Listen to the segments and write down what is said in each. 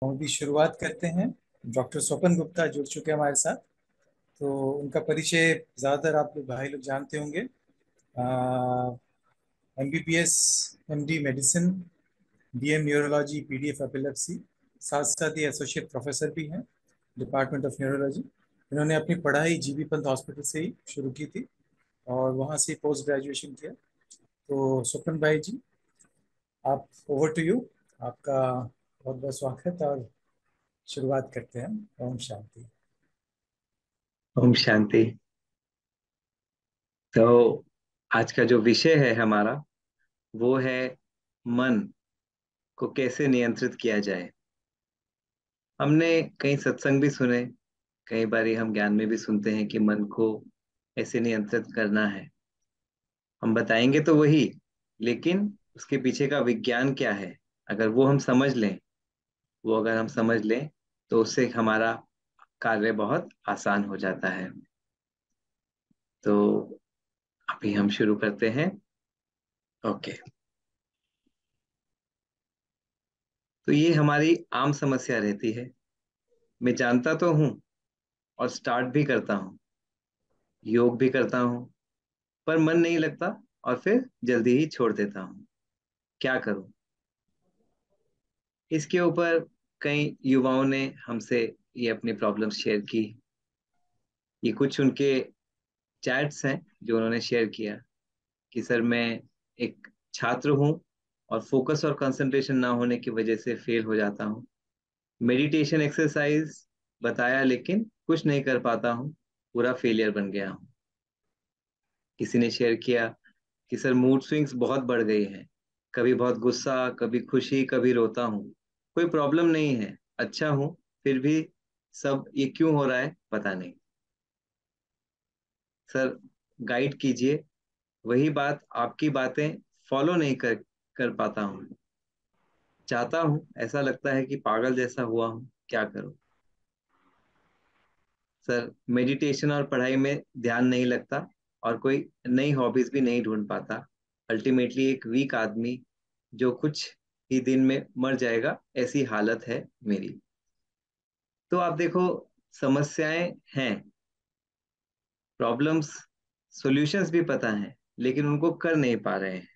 हम भी शुरुआत करते हैं। डॉक्टर स्वपन गुप्ता जुड़ चुके हैं हमारे साथ। तो उनका परिचय ज़्यादातर आप लोग भाई लोग जानते होंगे। MBBS, MD medicine, BM neurology, PDF epilepsy, साथ साथ ये एसोसिएट प्रोफेसर भी हैं डिपार्टमेंट ऑफ न्यूरोलॉजी। इन्होंने अपनी पढ़ाई जीबी पंत हॉस्पिटल से ही शुरू की थी और वहाँ से पोस्ट ग्रेजुएशन किया। तो स्वपन भाई जी, आप, ओवर टू यू। आपका बहुत बहुत स्वागत और शुरुआत करते हैं। ओम शांति। ओम शांति। तो आज का जो विषय है हमारा वो है मन को कैसे नियंत्रित किया जाए। हमने कई सत्संग भी सुने, कई बारी हम ज्ञान में भी सुनते हैं कि मन को ऐसे नियंत्रित करना है। हम बताएंगे तो वही, लेकिन उसके पीछे का विज्ञान क्या है, अगर वो हम समझ लें, वो अगर हम समझ लें तो उससे हमारा कार्य बहुत आसान हो जाता है। तो अभी हम शुरू करते हैं। ओके। तो ये हमारी आम समस्या रहती है। मैं जानता तो हूँ और स्टार्ट भी करता हूँ, योग भी करता हूँ, पर मन नहीं लगता और फिर जल्दी ही छोड़ देता हूँ। क्या करूँ? इसके ऊपर कई युवाओं ने हमसे ये अपनी प्रॉब्लम्स शेयर की। ये कुछ उनके चैट्स हैं जो उन्होंने शेयर किया कि सर, मैं एक छात्र हूँ और फोकस और कंसंट्रेशन ना होने की वजह से फेल हो जाता हूँ। मेडिटेशन एक्सरसाइज बताया लेकिन कुछ नहीं कर पाता हूँ, पूरा फेलियर बन गया हूँ। किसी ने शेयर किया कि सर, मूड स्विंग्स बहुत बढ़ गई हैं, कभी बहुत गुस्सा, कभी खुशी, कभी रोता हूँ। कोई प्रॉब्लम नहीं है, अच्छा हूँ, फिर भी सब ये क्यों हो रहा है पता नहीं। सर, गाइड कीजिए। वही बात, आपकी बातें फॉलो नहीं कर पाता हूँ। चाहता हूँ, ऐसा लगता है कि पागल जैसा हुआ हूँ, क्या करूँ? सर, मेडिटेशन और पढ़ाई में ध्यान नहीं लगता और कोई नई हॉबीज भी नहीं ढूंढ पाता। अल्टीमेटली एक वीक आदमी जो कुछ ही दिन में मर जाएगा, ऐसी हालत है मेरी। तो आप देखो, समस्याएं हैं, प्रॉब्लम्स, सॉल्यूशंस भी पता है, लेकिन उनको कर नहीं पा रहे हैं।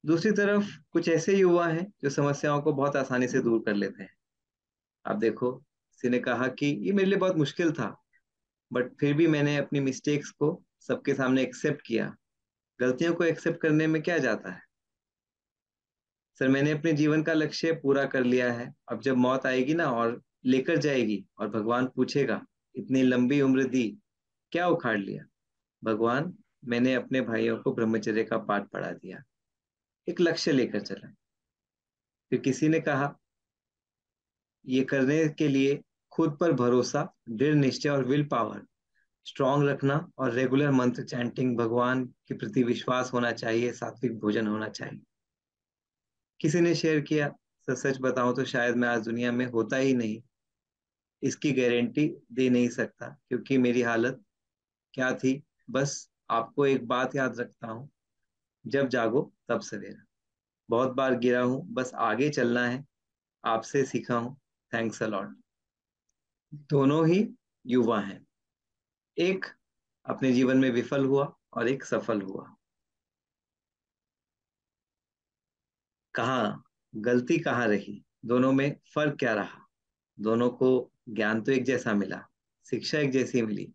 दूसरी तरफ कुछ ऐसे युवा हैं जो समस्याओं को बहुत आसानी से दूर कर लेते हैं। आप देखो, किसी ने कहा कि ये मेरे लिए बहुत मुश्किल था, बट फिर भी मैंने अपनी मिस्टेक्स को सबके सामने एक्सेप्ट किया। गलतियों को एक्सेप्ट करने में क्या जाता है? सर, मैंने अपने जीवन का लक्ष्य पूरा कर लिया है। अब जब मौत आएगी ना और लेकर जाएगी और भगवान पूछेगा, इतनी लंबी उम्र दी, क्या उखाड़ लिया? भगवान, मैंने अपने भाइयों को ब्रह्मचर्य का पाठ पढ़ा दिया, एक लक्ष्य लेकर चला। फिर किसी ने कहा, ये करने के लिए खुद पर भरोसा, दृढ़ निश्चय और विल पावर स्ट्रांग रखना और रेगुलर मंत्र चैंटिंग, भगवान के प्रति विश्वास होना चाहिए, सात्विक भोजन होना चाहिए। किसी ने शेयर किया, सच सच बताऊं तो शायद मैं आज दुनिया में होता ही नहीं, इसकी गारंटी दे नहीं सकता, क्योंकि मेरी हालत क्या थी। बस आपको एक बात याद रखता हूँ, जब जागो तब सवेरा। बहुत बार गिरा हूँ, बस आगे चलना है, आपसे सीखा हूँ, थैंक्स अ लॉट। दोनों ही युवा हैं, एक अपने जीवन में विफल हुआ और एक सफल हुआ। कहाँ गलती कहाँ रही, दोनों में फर्क क्या रहा? दोनों को ज्ञान तो एक जैसा मिला, शिक्षा एक जैसी मिली,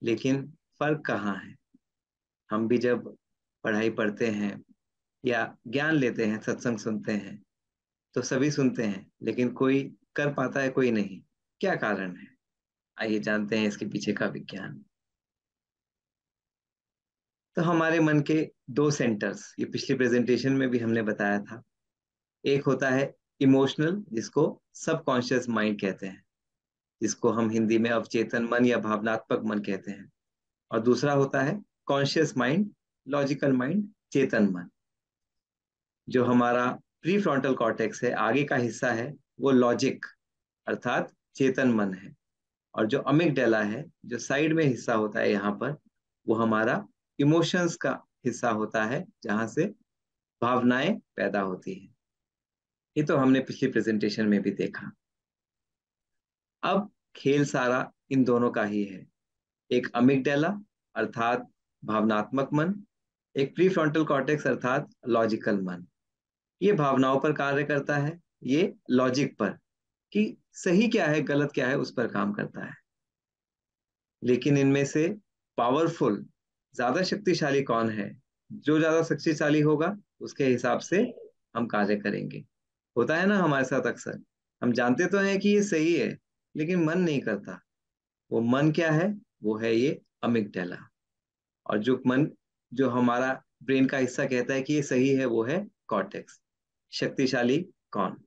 लेकिन फर्क कहाँ है? हम भी जब पढ़ाई पढ़ते हैं या ज्ञान लेते हैं, सत्संग सुनते हैं, तो सभी सुनते हैं, लेकिन कोई कर पाता है, कोई नहीं। क्या कारण है? आइए जानते हैं इसके पीछे का विज्ञान। तो हमारे मन के दो सेंटर्स, ये पिछली प्रेजेंटेशन में भी हमने बताया था। एक होता है इमोशनल, जिसको सबकॉन्शियस माइंड कहते हैं, जिसको हम हिंदी में अवचेतन मन या भावनात्मक मन कहते हैं। और दूसरा होता है कॉन्शियस माइंड, लॉजिकल माइंड, चेतन मन। जो हमारा प्री फ्रंटल कॉर्टेक्स है, आगे का हिस्सा है, वो लॉजिक अर्थात चेतन मन है। और जो अमिगडाला है, जो साइड में हिस्सा होता है यहाँ पर, वो हमारा इमोशंस का हिस्सा होता है, जहां से भावनाएं पैदा होती हैं। ये तो हमने पिछली प्रेजेंटेशन में भी देखा। अब खेल सारा इन दोनों का ही है, एक अमिगडाला अर्थात भावनात्मक मन, एक प्री फ्रंटल कॉर्टेक्स अर्थात लॉजिकल मन। ये भावनाओं पर कार्य करता है, ये लॉजिक पर, कि सही क्या है गलत क्या है उस पर काम करता है। लेकिन इनमें से पावरफुल, ज्यादा शक्तिशाली कौन है? जो ज्यादा शक्तिशाली होगा उसके हिसाब से हम कार्य करेंगे। होता है ना हमारे साथ अक्सर, हम जानते तो हैं कि ये सही है लेकिन मन नहीं करता। वो मन क्या है? वो है ये अमिगडाला। और जो हमारा ब्रेन का हिस्सा कहता है कि ये सही है, वो है कॉर्टेक्स। शक्तिशाली कौन?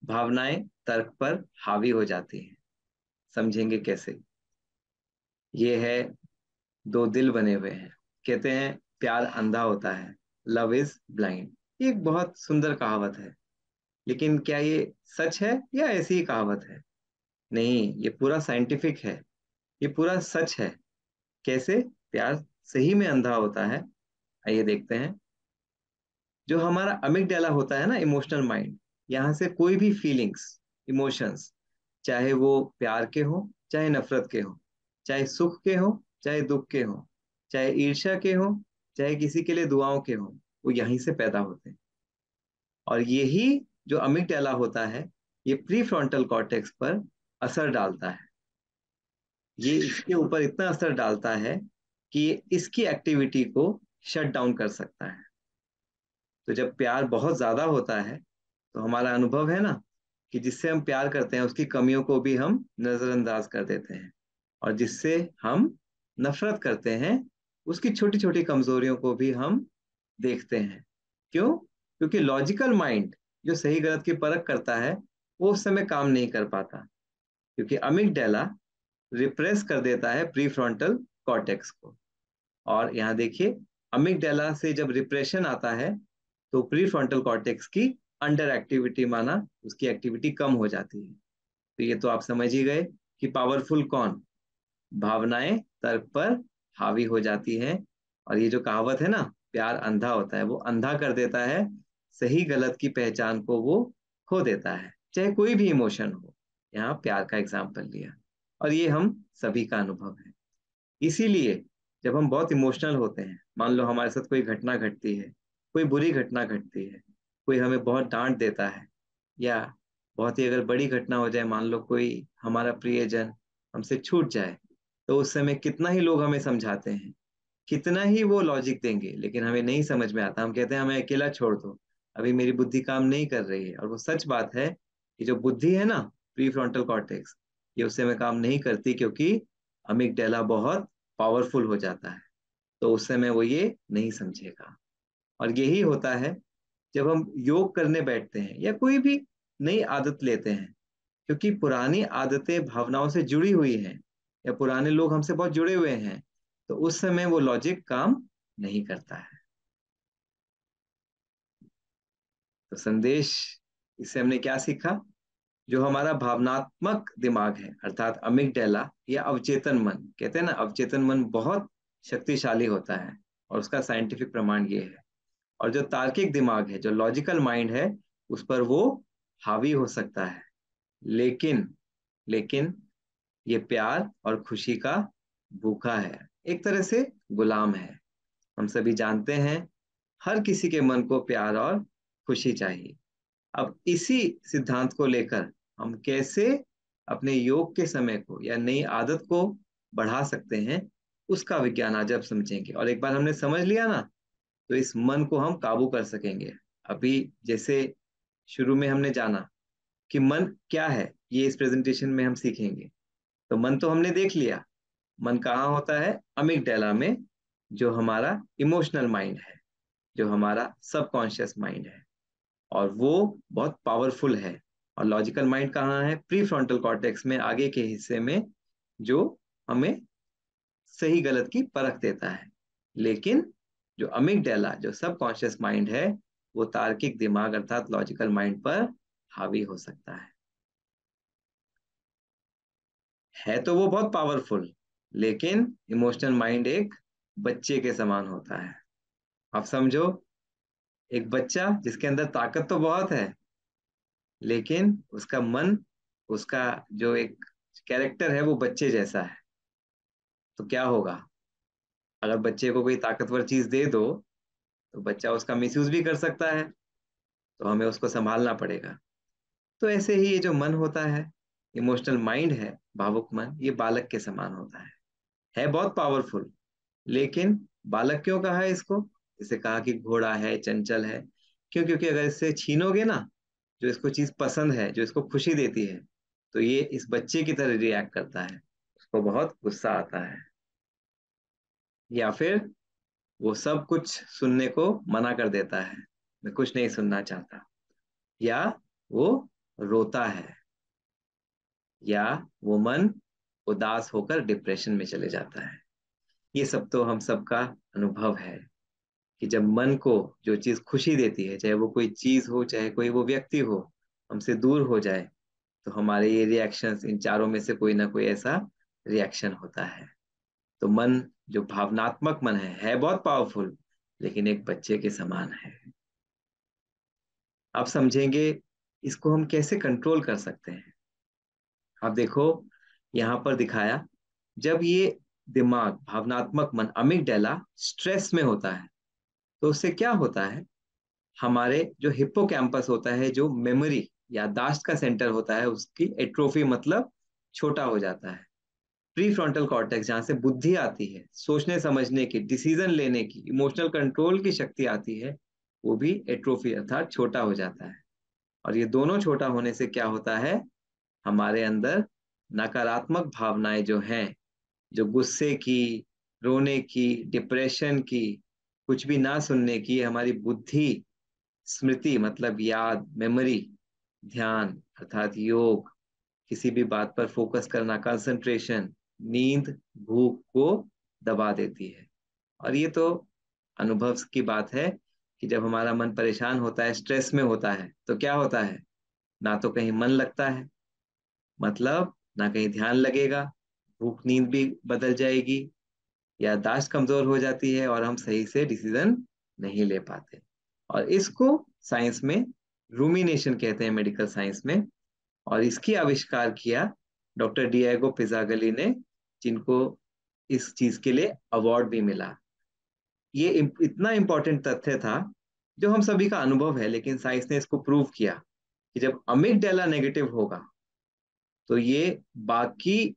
भावनाएं तर्क पर हावी हो जाती हैं। समझेंगे कैसे? ये है, दो दिल बने हुए हैं, कहते हैं प्यार अंधा होता है, लव इज ब्लाइंड। ये एक बहुत सुंदर कहावत है, लेकिन क्या ये सच है या ऐसी ही कहावत है? नहीं, ये पूरा साइंटिफिक है, ये पूरा सच है। कैसे प्यार सही में अंधा होता है? आइए देखते हैं। जो हमारा अमिगडाला होता है ना, इमोशनल माइंड, यहाँ से कोई भी फीलिंग्स, इमोशंस, चाहे वो प्यार के हो चाहे नफरत के हो, चाहे सुख के हो चाहे दुख के हो, चाहे ईर्ष्या के हो चाहे किसी के लिए दुआओं के हो, वो यहीं से पैदा होते हैं। और यही जो अमिगडाला होता है, ये प्री फ्रंटल कॉर्टेक्स पर असर डालता है। ये इसके ऊपर इतना असर डालता है कि ये इसकी एक्टिविटी को शट डाउन कर सकता है। तो जब प्यार बहुत ज्यादा होता है तो हमारा अनुभव है ना, कि जिससे हम प्यार करते हैं उसकी कमियों को भी हम नजरअंदाज कर देते हैं, और जिससे हम नफरत करते हैं उसकी छोटी छोटी कमजोरियों को भी हम देखते हैं। क्यों? क्योंकि लॉजिकल माइंड जो सही गलत की परख करता है, वो उस समय काम नहीं कर पाता, क्योंकि अमिगडाला रिप्रेस कर देता है प्री फ्रंटल कॉर्टेक्स को। और यहाँ देखिए, अमिगडाला से जब रिप्रेशन आता है तो प्री फ्रंटल कॉर्टेक्स की अंडर एक्टिविटी माना, उसकी एक्टिविटी कम हो जाती है। तो ये तो आप समझ ही गए कि पावरफुल कौन? भावनाएं तर्क पर हावी हो जाती हैं। और ये जो कहावत है ना, प्यार अंधा होता है, वो अंधा कर देता है, सही गलत की पहचान को वो खो देता है, चाहे कोई भी इमोशन हो। यहाँ प्यार का एग्जाम्पल लिया, और ये हम सभी का अनुभव है। इसीलिए जब हम बहुत इमोशनल होते हैं, मान लो हमारे साथ कोई घटना घटती है, कोई बुरी घटना घटती है, कोई हमें बहुत डांट देता है, या बहुत ही अगर बड़ी घटना हो जाए, मान लो कोई हमारा प्रियजन हमसे छूट जाए, तो उस समय कितना ही लोग हमें समझाते हैं, कितना ही वो लॉजिक देंगे, लेकिन हमें नहीं समझ में आता। हम कहते हैं हमें अकेला छोड़ दो, अभी मेरी बुद्धि काम नहीं कर रही है। और वो सच बात है कि जो बुद्धि है ना, प्री फ्रंटल कॉर्टेक्स, ये उस समय काम नहीं करती, क्योंकि अमिगडाला बहुत पावरफुल हो जाता है। तो उस समय वो ये नहीं समझेगा। और यही होता है जब हम योग करने बैठते हैं या कोई भी नई आदत लेते हैं, क्योंकि पुरानी आदतें भावनाओं से जुड़ी हुई हैं, या पुराने लोग हमसे बहुत जुड़े हुए हैं, तो उस समय वो लॉजिक काम नहीं करता है। तो संदेश, इससे हमने क्या सीखा? जो हमारा भावनात्मक दिमाग है अर्थात अमिगडाला, या अवचेतन मन, कहते हैं ना अवचेतन मन बहुत शक्तिशाली होता है, और उसका साइंटिफिक प्रमाण ये है। और जो तार्किक दिमाग है, जो लॉजिकल माइंड है, उस पर वो हावी हो सकता है। लेकिन लेकिन ये प्यार और खुशी का भूखा है, एक तरह से गुलाम है। हम सभी जानते हैं, हर किसी के मन को प्यार और खुशी चाहिए। अब इसी सिद्धांत को लेकर हम कैसे अपने योग के समय को या नई आदत को बढ़ा सकते हैं, उसका विज्ञान आज अब समझेंगे। और एक बार हमने समझ लिया ना, तो इस मन को हम काबू कर सकेंगे। अभी जैसे शुरू में हमने जाना कि मन क्या है, ये इस प्रेजेंटेशन में हम सीखेंगे। तो मन तो हमने देख लिया, मन कहाँ होता है? अमिगडाला में, जो हमारा इमोशनल माइंड है, जो हमारा सबकॉन्शियस माइंड है, और वो बहुत पावरफुल है। और लॉजिकल माइंड कहाँ है? प्री फ्रंटल कॉर्टेक्स में, आगे के हिस्से में, जो हमें सही गलत की परख देता है। लेकिन जो अमिगडाला, जो सबकॉन्शियस माइंड है, वो तार्किक दिमाग अर्थात लॉजिकल माइंड पर हावी हो सकता है तो वो बहुत पावरफुल, लेकिन इमोशनल माइंड एक बच्चे के समान होता है। आप समझो, एक बच्चा जिसके अंदर ताकत तो बहुत है, लेकिन उसका मन, उसका जो एक कैरेक्टर है वो बच्चे जैसा है। तो क्या होगा? अगर बच्चे को कोई ताकतवर चीज दे दो तो बच्चा उसका मिसयूज भी कर सकता है, तो हमें उसको संभालना पड़ेगा। तो ऐसे ही ये जो मन होता है, इमोशनल माइंड है, भावुक मन, ये बालक के समान होता है बहुत पावरफुल। लेकिन बालक क्यों कहा है इसको? इसे कहा कि घोड़ा है, चंचल है। क्यों? क्योंकि अगर इससे छीनोगे ना, जो इसको चीज पसंद है, जो इसको खुशी देती है, तो ये इस बच्चे की तरह रिएक्ट करता है, उसको बहुत गुस्सा आता है, या फिर वो सब कुछ सुनने को मना कर देता है, मैं कुछ नहीं सुनना चाहता, या वो रोता है, या वो मन उदास होकर डिप्रेशन में चले जाता है। ये सब तो हम सबका अनुभव है कि जब मन को जो चीज खुशी देती है, चाहे वो कोई चीज हो, चाहे कोई वो व्यक्ति हो, हमसे दूर हो जाए, तो हमारे ये रिएक्शंस, इन चारों में से कोई ना कोई ऐसा रिएक्शन होता है। तो मन, जो भावनात्मक मन है बहुत पावरफुल, लेकिन एक बच्चे के समान है। आप समझेंगे इसको हम कैसे कंट्रोल कर सकते हैं। आप देखो, यहाँ पर दिखाया, जब ये दिमाग, भावनात्मक मन, अमिगडाला स्ट्रेस में होता है, तो उससे क्या होता है, हमारे जो हिप्पोकैम्पस होता है, जो मेमोरी, याददाश्त का सेंटर होता है, उसकी एट्रोफी, मतलब छोटा हो जाता है। प्री फ्रंटल कॉर्टेक्स, जहाँ से बुद्धि आती है, सोचने समझने की, डिसीजन लेने की, इमोशनल कंट्रोल की शक्ति आती है, वो भी एट्रोफी अर्थात छोटा हो जाता है। और ये दोनों छोटा होने से क्या होता है, हमारे अंदर नकारात्मक भावनाएं जो हैं, जो गुस्से की, रोने की, डिप्रेशन की, कुछ भी ना सुनने की, हमारी बुद्धि, स्मृति मतलब याद, मेमोरी, ध्यान अर्थात योग, किसी भी बात पर फोकस करना, कंसंट्रेशन, नींद, भूख को दबा देती है। और ये तो अनुभव की बात है कि जब हमारा मन परेशान होता है, स्ट्रेस में होता है, तो क्या होता है, ना तो कहीं मन लगता है, मतलब ना कहीं ध्यान लगेगा, भूख नींद भी बदल जाएगी, याददाश्त कमजोर हो जाती है, और हम सही से डिसीजन नहीं ले पाते। और इसको साइंस में रूमिनेशन कहते हैं, मेडिकल साइंस में। और इसकी आविष्कार किया डॉक्टर डिएगो पिज़ागली ने, जिनको इस चीज के लिए अवार्ड भी मिला। ये इतना इंपॉर्टेंट तथ्य था, जो हम सभी का अनुभव है, लेकिन साइंस ने इसको प्रूव किया कि जब अमिगडाला नेगेटिव होगा, तो ये बाकी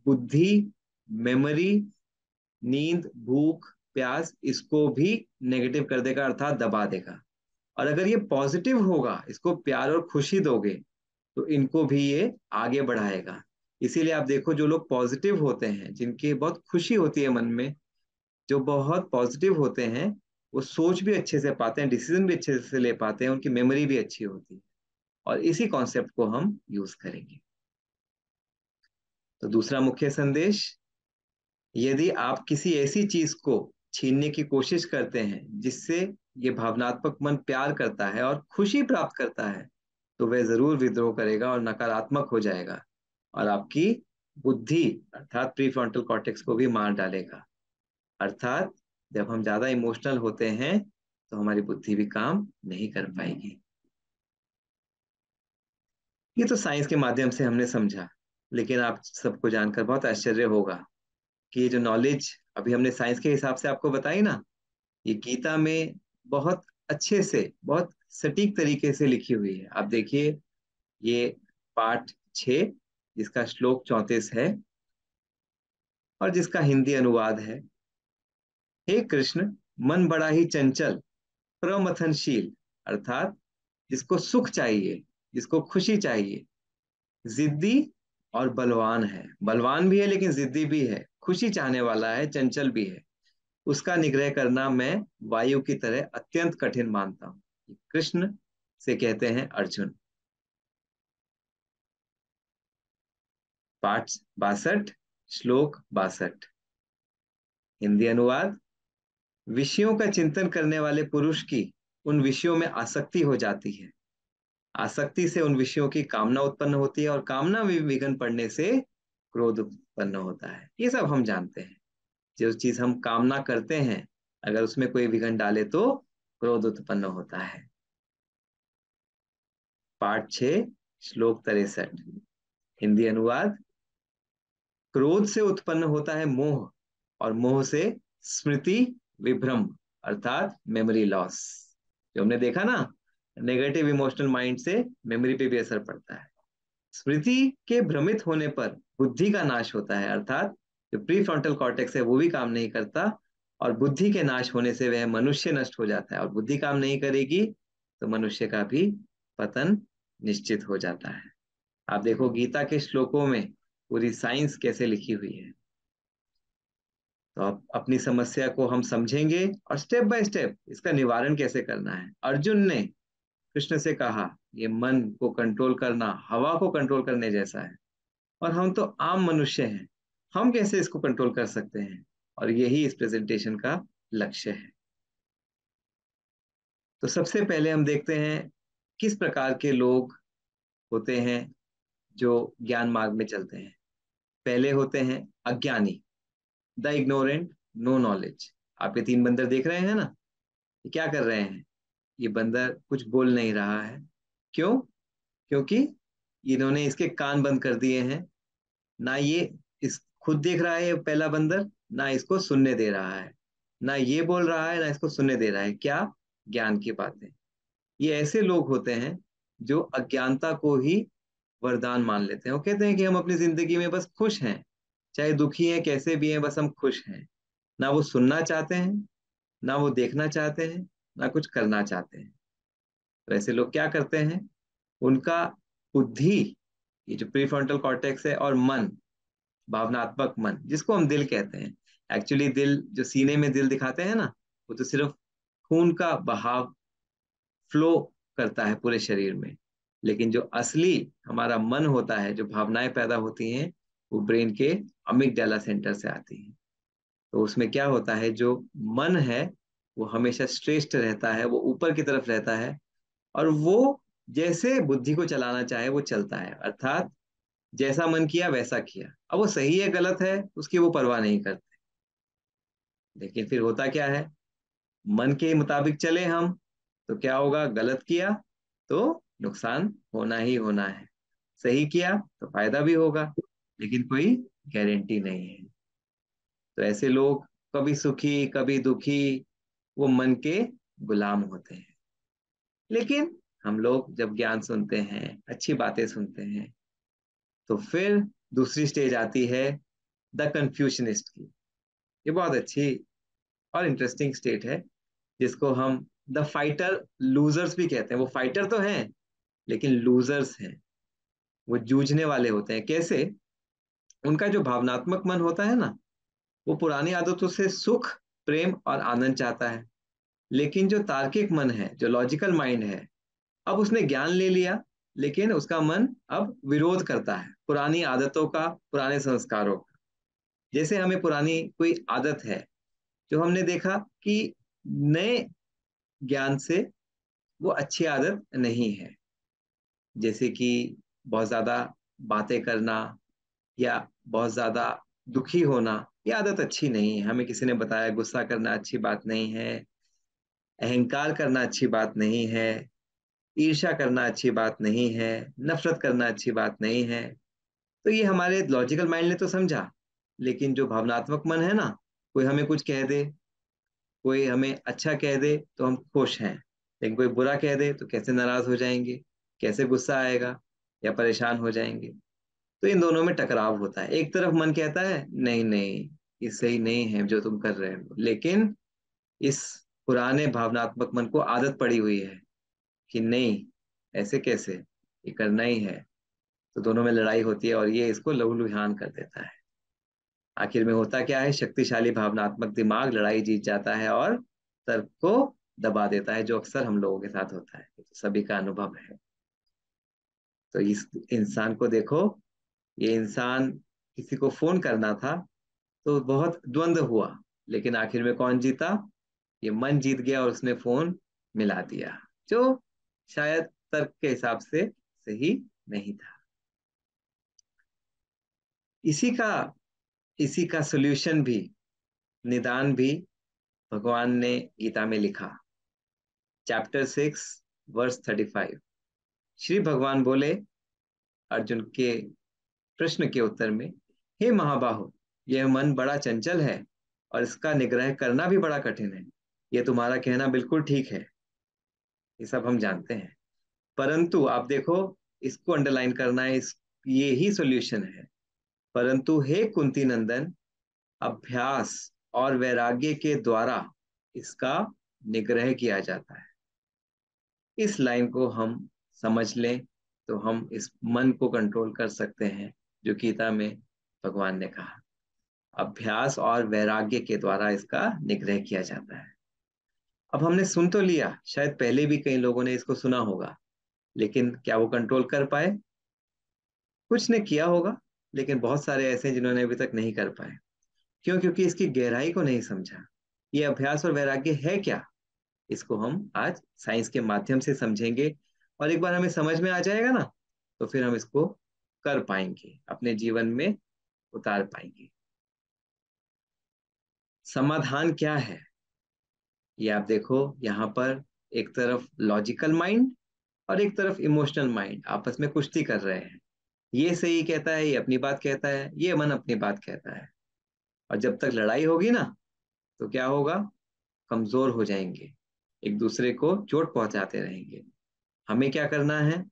बुद्धि, मेमोरी, नींद, भूख, प्यास, इसको भी नेगेटिव कर देगा अर्थात दबा देगा। और अगर ये पॉजिटिव होगा, इसको प्यार और खुशी दोगे, तो इनको भी ये आगे बढ़ाएगा। इसीलिए आप देखो, जो लोग पॉजिटिव होते हैं, जिनकी बहुत खुशी होती है मन में, जो बहुत पॉजिटिव होते हैं, वो सोच भी अच्छे से पाते हैं, डिसीजन भी अच्छे से ले पाते हैं, उनकी मेमोरी भी अच्छी होती है। और इसी कॉन्सेप्ट को हम यूज करेंगे। तो दूसरा मुख्य संदेश, यदि आप किसी ऐसी चीज को छीनने की कोशिश करते हैं जिससे ये भावनात्मक मन प्यार करता है और खुशी प्राप्त करता है, तो वह जरूर विद्रोह करेगा और नकारात्मक हो जाएगा, और आपकी बुद्धि अर्थात प्री फ्रंटल कॉर्टेक्स को भी मार डालेगा। अर्थात जब हम ज्यादा इमोशनल होते हैं, तो हमारी बुद्धि भी काम नहीं कर पाएगी। ये तो साइंस के माध्यम से हमने समझा, लेकिन आप सबको जानकर बहुत आश्चर्य होगा कि ये जो नॉलेज अभी हमने साइंस के हिसाब से आपको बताई ना, ये गीता में बहुत अच्छे से, बहुत सटीक तरीके से लिखी हुई है। आप देखिए, ये पाठ 6, जिसका श्लोक 34 है, और जिसका हिंदी अनुवाद है, हे कृष्ण, मन बड़ा ही चंचल, प्रमथनशील, अर्थात जिसको सुख चाहिए, जिसको खुशी चाहिए, जिद्दी और बलवान है। बलवान भी है लेकिन जिद्दी भी है, खुशी चाहने वाला है, चंचल भी है। उसका निग्रह करना मैं वायु की तरह अत्यंत कठिन मानता हूं। कृष्ण से कहते हैं अर्जुन। पाठ 62, श्लोक 62, हिंदी अनुवाद, विषयों का चिंतन करने वाले पुरुष की उन विषयों में आसक्ति हो जाती है, आसक्ति से उन विषयों की कामना उत्पन्न होती है, और कामना में विघन पड़ने से क्रोध उत्पन्न होता है। ये सब हम जानते हैं। जो चीज हम कामना करते हैं, अगर उसमें कोई विघन डाले तो क्रोध उत्पन्न होता है। पाठ 6 श्लोक 63, हिंदी अनुवाद। क्रोध से उत्पन्न होता है मोह, और मोह से स्मृति विभ्रम अर्थात मेमोरी लॉस। जो हमने देखा ना, नेगेटिव इमोशनल माइंड से मेमोरी पे भी असर पड़ता है। स्मृति के भ्रमित होने पर बुद्धि का नाश होता है, अर्थात जो प्री फ्रंटल कॉर्टेक्स है वो भी काम नहीं करता, और बुद्धि के नाश होने से वह मनुष्य नष्ट हो जाता है। और बुद्धि काम नहीं करेगी तो मनुष्य का भी पतन निश्चित हो जाता है। आप देखो गीता के श्लोकों में पूरी साइंस कैसे लिखी हुई है। तो अब अपनी समस्या को हम समझेंगे और स्टेप बाय स्टेप इसका निवारण कैसे करना है। अर्जुन ने कृष्ण से कहा, ये मन को कंट्रोल करना हवा को कंट्रोल करने जैसा है, और हम तो आम मनुष्य हैं, हम कैसे इसको कंट्रोल कर सकते हैं। और यही इस प्रेजेंटेशन का लक्ष्य है। तो सबसे पहले हम देखते हैं किस प्रकार के लोग होते हैं जो ज्ञान मार्ग में चलते हैं। पहले होते हैं अज्ञानी, द इग्नोरेंट, नो नॉलेज। आप ये 3 बंदर देख रहे हैं ना, ये क्या कर रहे हैं? ये बंदर कुछ बोल नहीं रहा है। क्यों? क्योंकि इन्होंने इसके कान बंद कर दिए हैं। ना ये इस खुद देख रहा है पहला बंदर, ना इसको सुनने दे रहा है, ना ये बोल रहा है ना इसको सुनने दे रहा है। क्या? ज्ञान की बातें। ये ऐसे लोग होते हैं जो अज्ञानता को ही वरदान मान लेते हैं। वो कहते हैं कि हम अपनी जिंदगी में बस खुश हैं, चाहे दुखी हैं कैसे भी हैं, बस हम खुश हैं। ना वो सुनना चाहते हैं, ना वो देखना चाहते हैं, ना कुछ करना चाहते हैं। तो ऐसे लोग क्या करते हैं? उनका बुद्धि, ये जो प्रीफ्रंटल कॉर्टेक्स है, और मन, भावनात्मक मन जिसको हम दिल कहते हैं, एक्चुअली दिल जो सीने में दिल दिखाते हैं ना, वो तो सिर्फ खून का बहाव फ्लो करता है पूरे शरीर में। लेकिन जो असली हमारा मन होता है, जो भावनाएं पैदा होती हैं, वो ब्रेन के अमिगडाला सेंटर से आती हैं। तो उसमें क्या होता है, जो मन है वो हमेशा श्रेष्ठ रहता है, वो ऊपर की तरफ रहता है, और वो जैसे बुद्धि को चलाना चाहे वो चलता है। अर्थात जैसा मन किया वैसा किया। अब वो सही है गलत है उसकी वो परवाह नहीं करते। लेकिन फिर होता क्या है, मन के मुताबिक चले हम तो क्या होगा? गलत किया तो नुकसान होना ही होना है, सही किया तो फायदा भी होगा, लेकिन कोई गारंटी नहीं है। तो ऐसे लोग कभी सुखी कभी दुखी, वो मन के गुलाम होते हैं। लेकिन हम लोग जब ज्ञान सुनते हैं, अच्छी बातें सुनते हैं, तो फिर दूसरी स्टेज आती है द कन्फ्यूशनिस्ट की। ये बहुत अच्छी और इंटरेस्टिंग स्टेट है, जिसको हम द फाइटर लूजर्स भी कहते हैं। वो फाइटर तो हैं लेकिन लूजर्स हैं, वो जूझने वाले होते हैं। कैसे? उनका जो भावनात्मक मन होता है ना, वो पुरानी आदतों से सुख, प्रेम और आनंद चाहता है। लेकिन जो तार्किक मन है, जो लॉजिकल माइंड है, अब उसने ज्ञान ले लिया, लेकिन उसका मन अब विरोध करता है पुरानी आदतों का, पुराने संस्कारों का। जैसे हमें पुरानी कोई आदत है जो हमने देखा कि नए ज्ञान से वो अच्छी आदत नहीं है, जैसे कि बहुत ज्यादा बातें करना, या बहुत ज्यादा दुखी होना, ये आदत अच्छी नहीं है। हमें किसी ने बताया गुस्सा करना अच्छी बात नहीं है, अहंकार करना अच्छी बात नहीं है, ईर्ष्या करना अच्छी बात नहीं है, नफरत करना अच्छी बात नहीं है। तो ये हमारे लॉजिकल माइंड ने तो समझा, लेकिन जो भावनात्मक मन है ना, कोई हमें कुछ कह दे, कोई हमें अच्छा कह दे तो हम खुश हैं, लेकिन कोई बुरा कह दे तो कैसे नाराज हो जाएंगे, कैसे गुस्सा आएगा, या परेशान हो जाएंगे। तो इन दोनों में टकराव होता है। एक तरफ मन कहता है नहीं नहीं, ये सही नहीं है जो तुम कर रहे हो, लेकिन इस पुराने भावनात्मक मन को आदत पड़ी हुई है कि नहीं, ऐसे कैसे, ये करना ही है। तो दोनों में लड़ाई होती है और ये इसको लहूलुहान कर देता है। आखिर में होता क्या है, शक्तिशाली भावनात्मक दिमाग लड़ाई जीत जाता है और तर्क को दबा देता है, जो अक्सर हम लोगों के साथ होता है। ये तो सभी का अनुभव है। तो इस इंसान को देखो, ये इंसान, किसी को फोन करना था तो बहुत द्वंद्व हुआ, लेकिन आखिर में कौन जीता? ये मन जीत गया और उसने फोन मिला दिया, जो शायद तर्क के हिसाब से सही नहीं था। इसी का इसी का सोल्यूशन भी, निदान भी भगवान ने गीता में लिखा। Chapter 6 verse 35। श्री भगवान बोले अर्जुन के प्रश्न के उत्तर में, हे महाबाहो, यह मन बड़ा चंचल है और इसका निग्रह करना भी बड़ा कठिन है। यह तुम्हारा कहना बिल्कुल ठीक है, ये सब हम जानते हैं, परंतु आप देखो, इसको अंडरलाइन करना है, इस ये ही सॉल्यूशन है। परंतु हे कुंती नंदन, अभ्यास और वैराग्य के द्वारा इसका निग्रह किया जाता है। इस लाइन को हम समझ लें तो हम इस मन को कंट्रोल कर सकते हैं, जो गीता में भगवान ने कहा, अभ्यास और वैराग्य के द्वारा इसका निग्रह किया जाता है। अब हमने सुन तो लिया, शायद पहले भी कई लोगों ने इसको सुना होगा, लेकिन क्या वो कंट्रोल कर पाए? कुछ ने किया होगा, लेकिन बहुत सारे ऐसे हैं जिन्होंने अभी तक नहीं कर पाए। क्यों? क्योंकि इसकी गहराई को नहीं समझा। ये अभ्यास और वैराग्य है क्या, इसको हम आज साइंस के माध्यम से समझेंगे, और एक बार हमें समझ में आ जाएगा ना, तो फिर हम इसको कर पाएंगे, अपने जीवन में उतार पाएंगे। समाधान क्या है? ये आप देखो, यहाँ पर एक तरफ लॉजिकल माइंड और एक तरफ इमोशनल माइंड आपस में कुश्ती कर रहे हैं। ये सही कहता है, ये अपनी बात कहता है, ये मन अपनी बात कहता है, और जब तक लड़ाई होगी ना, तो क्या होगा? कमजोर हो जाएंगे, एक दूसरे को चोट पहुंचाते रहेंगे। हमें क्या करना है?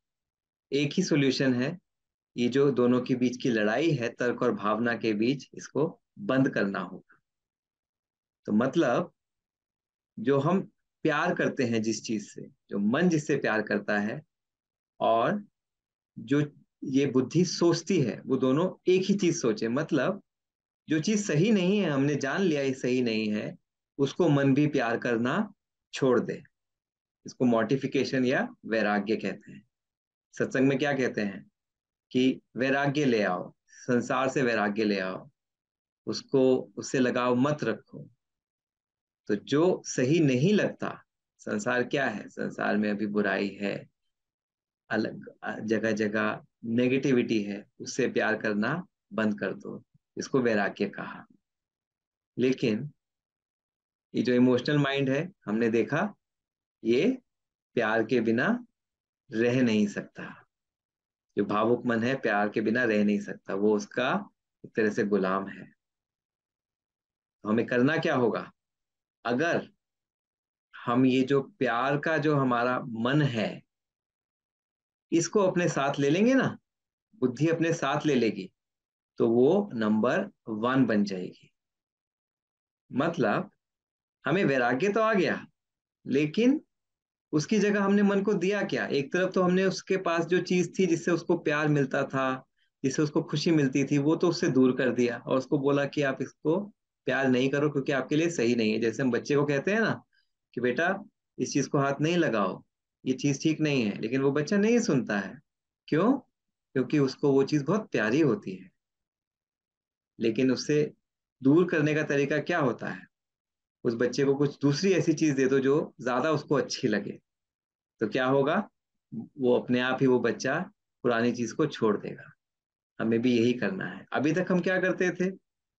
एक ही सॉल्यूशन है, ये जो दोनों के बीच की लड़ाई है, तर्क और भावना के बीच, इसको बंद करना होगा। तो मतलब, जो हम प्यार करते हैं जिस चीज से, जो मन जिससे प्यार करता है, और जो ये बुद्धि सोचती है, वो दोनों एक ही चीज सोचे। मतलब जो चीज सही नहीं है, हमने जान लिया ये सही नहीं है, उसको मन भी प्यार करना छोड़ दे। इसको मॉर्टिफिकेशन या वैराग्य कहते हैं। सत्संग में क्या कहते हैं कि वैराग्य ले आओ, संसार से वैराग्य ले आओ, उसको, उससे लगाव मत रखो। तो जो सही नहीं लगता, संसार क्या है? संसार में अभी बुराई है, अलग जगह जगह नेगेटिविटी है, उससे प्यार करना बंद कर दो, इसको वैराग्य कहा। लेकिन ये जो इमोशनल माइंड है, हमने देखा, ये प्यार के बिना रह नहीं सकता। जो भावुक मन है, प्यार के बिना रह नहीं सकता, वो उसका एक तरह से गुलाम है। तो हमें करना क्या होगा? अगर हम ये जो प्यार का जो हमारा मन है, इसको अपने साथ ले लेंगे ना, बुद्धि अपने साथ ले लेगी, तो वो नंबर 1 बन जाएगी। मतलब हमें वैराग्य तो आ गया, लेकिन उसकी जगह हमने मन को दिया क्या? एक तरफ तो हमने उसके पास जो चीज थी जिससे उसको प्यार मिलता था, जिससे उसको खुशी मिलती थी, वो तो उससे दूर कर दिया, और उसको बोला कि आप इसको प्यार नहीं करो क्योंकि आपके लिए सही नहीं है। जैसे हम बच्चे को कहते हैं ना कि बेटा इस चीज को हाथ नहीं लगाओ, ये चीज ठीक नहीं है, लेकिन वो बच्चा नहीं सुनता है। क्यों? क्योंकि उसको वो चीज बहुत प्यारी होती है। लेकिन उससे दूर करने का तरीका क्या होता है? उस बच्चे को कुछ दूसरी ऐसी चीज दे दो जो ज्यादा उसको अच्छी लगे, तो क्या होगा? वो अपने आप ही, वो बच्चा पुरानी चीज को छोड़ देगा। हमें भी यही करना है। अभी तक हम क्या करते थे?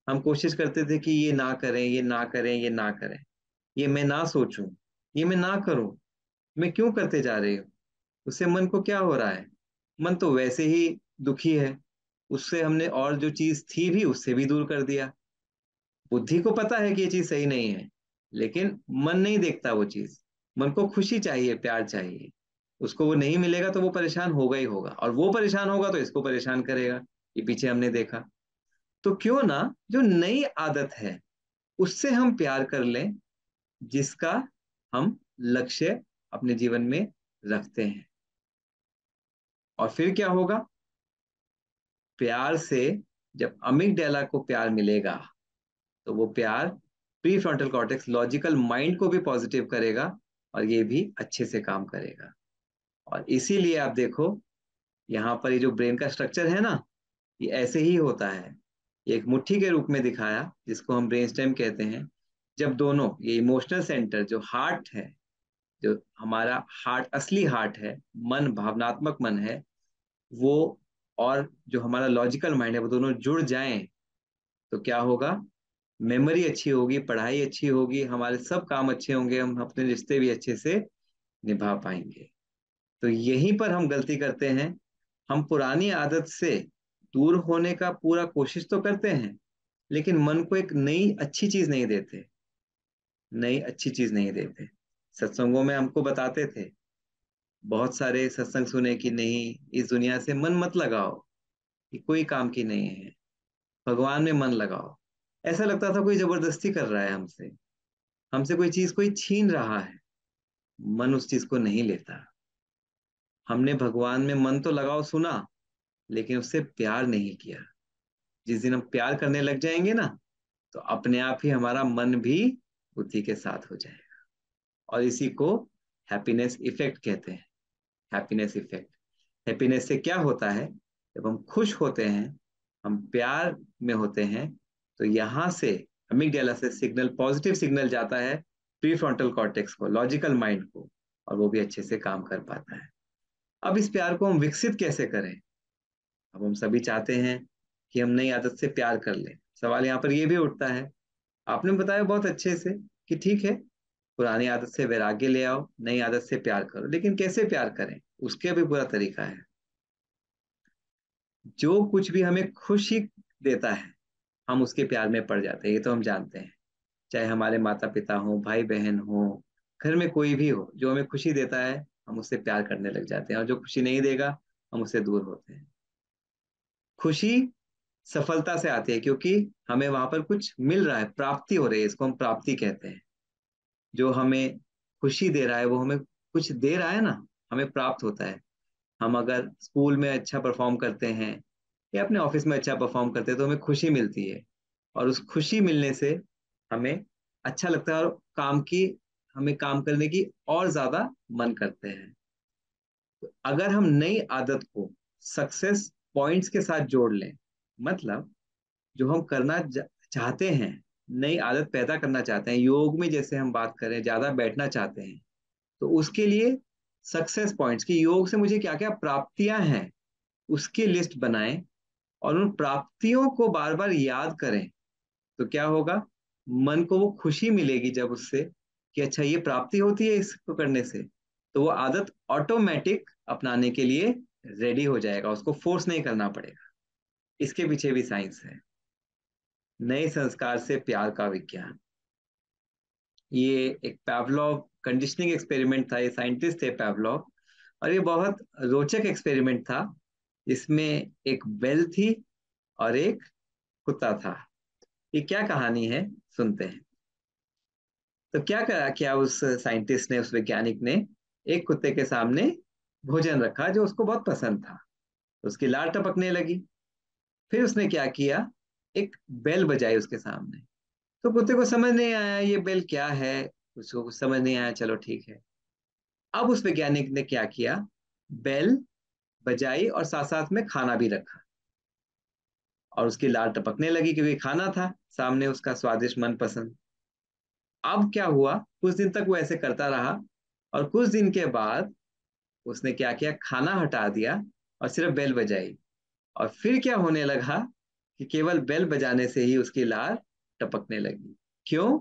हम कोशिश करते थे कि ये ना करें, ये ना करें, ये ना करें, ये मैं ना सोचूं, ये मैं ना करूं। मैं क्यों करते जा रही हूँ? उससे मन को क्या हो रहा है? मन तो वैसे ही दुखी है, उससे हमने और जो चीज थी भी उससे भी दूर कर दिया। बुद्धि को पता है कि ये चीज सही नहीं है, लेकिन मन नहीं देखता वो चीज। मन को खुशी चाहिए, प्यार चाहिए, उसको वो नहीं मिलेगा तो वो परेशान होगा ही होगा, और वो परेशान होगा तो इसको परेशान करेगा। ये पीछे हमने देखा। तो क्यों ना जो नई आदत है उससे हम प्यार कर लें, जिसका हम लक्ष्य अपने जीवन में रखते हैं। और फिर क्या होगा? प्यार से, जब अमिगडाला को प्यार मिलेगा, तो वो प्यार pre frontal cortex, logical mind को भी पॉजिटिव करेगा, और ये भी अच्छे से काम करेगा। और इसीलिए आप देखो, यहाँ पर ये जो ब्रेन का स्ट्रक्चर है ना, ये ऐसे ही होता है। ये एक मुट्ठी के रूप में दिखाया, जिसको हम ब्रेन स्टेम कहते हैं। जब दोनों ये इमोशनल सेंटर, जो हार्ट है, जो हमारा हार्ट, असली हार्ट है, मन, भावनात्मक मन है, वो, और जो हमारा लॉजिकल माइंड है, वो दोनों जुड़ जाएं, तो क्या होगा? मेमोरी अच्छी होगी, पढ़ाई अच्छी होगी, हमारे सब काम अच्छे होंगे, हम अपने रिश्ते भी अच्छे से निभा पाएंगे। तो यहीं पर हम गलती करते हैं। हम पुरानी आदत से दूर होने का पूरा कोशिश तो करते हैं, लेकिन मन को एक नई अच्छी चीज नहीं देते, नई अच्छी चीज नहीं देते। सत्संगों में हमको बताते थे, बहुत सारे सत्संग सुने कि नहीं, इस दुनिया से मन मत लगाओ, ये कोई काम की नहीं है, भगवान में मन लगाओ। ऐसा लगता था कोई जबरदस्ती कर रहा है हमसे, हमसे कोई चीज कोई छीन रहा है। मन उस चीज को नहीं लेता। हमने भगवान में मन तो लगाओ सुना, लेकिन उससे प्यार नहीं किया। जिस दिन हम प्यार करने लग जाएंगे ना, तो अपने आप ही हमारा मन भी बुद्धि के साथ हो जाएगा। और इसी को हैप्पीनेस इफेक्ट कहते हैं। Happiness effect. हैप्पीनेस से क्या होता है, जब हम खुश होते हैं, हम प्यार में होते हैं, तो यहां से अमिगडाला से सिग्नल, पॉजिटिव सिग्नल जाता है प्री फ्रंटल कॉर्टेक्स को, लॉजिकल माइंड को, और वो भी अच्छे से काम कर पाता है। अब इस प्यार को हम विकसित कैसे करें? अब हम सभी चाहते हैं कि हम नई आदत से प्यार कर लें। सवाल यहाँ पर ये भी उठता है, आपने बताया बहुत अच्छे से कि ठीक है, पुरानी आदत से वैराग्य ले आओ, नई आदत से प्यार करो, लेकिन कैसे प्यार करें, उसके भी पूरा तरीका है। जो कुछ भी हमें खुशी देता है, हम उसके प्यार में पड़ जाते हैं, ये तो हम जानते हैं। चाहे हमारे माता पिता हो, भाई बहन हो, घर में कोई भी हो, जो हमें खुशी देता है हम उससे प्यार करने लग जाते हैं, और जो खुशी नहीं देगा हम उससे दूर होते हैं। खुशी सफलता से आती है, क्योंकि हमें वहां पर कुछ मिल रहा है, प्राप्ति हो रही है, इसको हम प्राप्ति कहते हैं। जो हमें खुशी दे रहा है वो हमें कुछ दे रहा है ना, हमें प्राप्त होता है। हम अगर स्कूल में अच्छा परफॉर्म करते हैं या अपने ऑफिस में अच्छा परफॉर्म करते हैं, तो हमें खुशी मिलती है, और उस खुशी मिलने से हमें अच्छा लगता है, और हमें काम करने की और ज्यादा मन करते हैं। तो अगर हम नई आदत को सक्सेस पॉइंट्स के साथ जोड़ लें, मतलब जो हम चाहते हैं, नई आदत पैदा करना चाहते हैं, योग में जैसे हम बात करें, ज्यादा बैठना चाहते हैं, तो उसके लिए सक्सेस पॉइंट्स की, योग से मुझे क्या क्या प्राप्तियां हैं उसकी लिस्ट बनाएं, और उन प्राप्तियों को बार बार याद करें। तो क्या होगा, मन को वो खुशी मिलेगी जब उससे, कि अच्छा ये प्राप्ति होती है इसको करने से, तो वो आदत ऑटोमेटिक अपनाने के लिए रेडी हो जाएगा, उसको फोर्स नहीं करना पड़ेगा। इसके पीछे भी साइंस है। नए संस्कार से प्यार का विज्ञान, ये एक पैवलोव कंडीशनिंग एक्सपेरिमेंट था, ये साइंटिस्ट थे पैवलोव, और ये बहुत रोचक एक्सपेरिमेंट था। इसमें एक बेल थी और एक कुत्ता था। ये क्या कहानी है, सुनते हैं। तो क्या करा, क्या उस साइंटिस्ट ने, उस वैज्ञानिक ने एक कुत्ते के सामने भोजन रखा जो उसको बहुत पसंद था, तो उसकी लार टपकने लगी। फिर उसने क्या किया, एक बेल बजाई उसके सामने। तो कुत्ते को समझ नहीं आया ये बेल क्या है, उसको कुछ समझ नहीं आया, चलो ठीक है। अब उस वैज्ञानिक ने क्या किया, बेल बजाई और साथ साथ में खाना भी रखा, और उसकी लार टपकने लगी क्योंकि खाना था सामने उसका स्वादिष्ट मनपसंद। अब क्या हुआ, कुछ दिन तक वो ऐसे करता रहा, और कुछ दिन के बाद उसने क्या किया, खाना हटा दिया और सिर्फ बेल बजाई। और फिर क्या होने लगा कि केवल बेल बजाने से ही उसकी लार टपकने लगी। क्यों?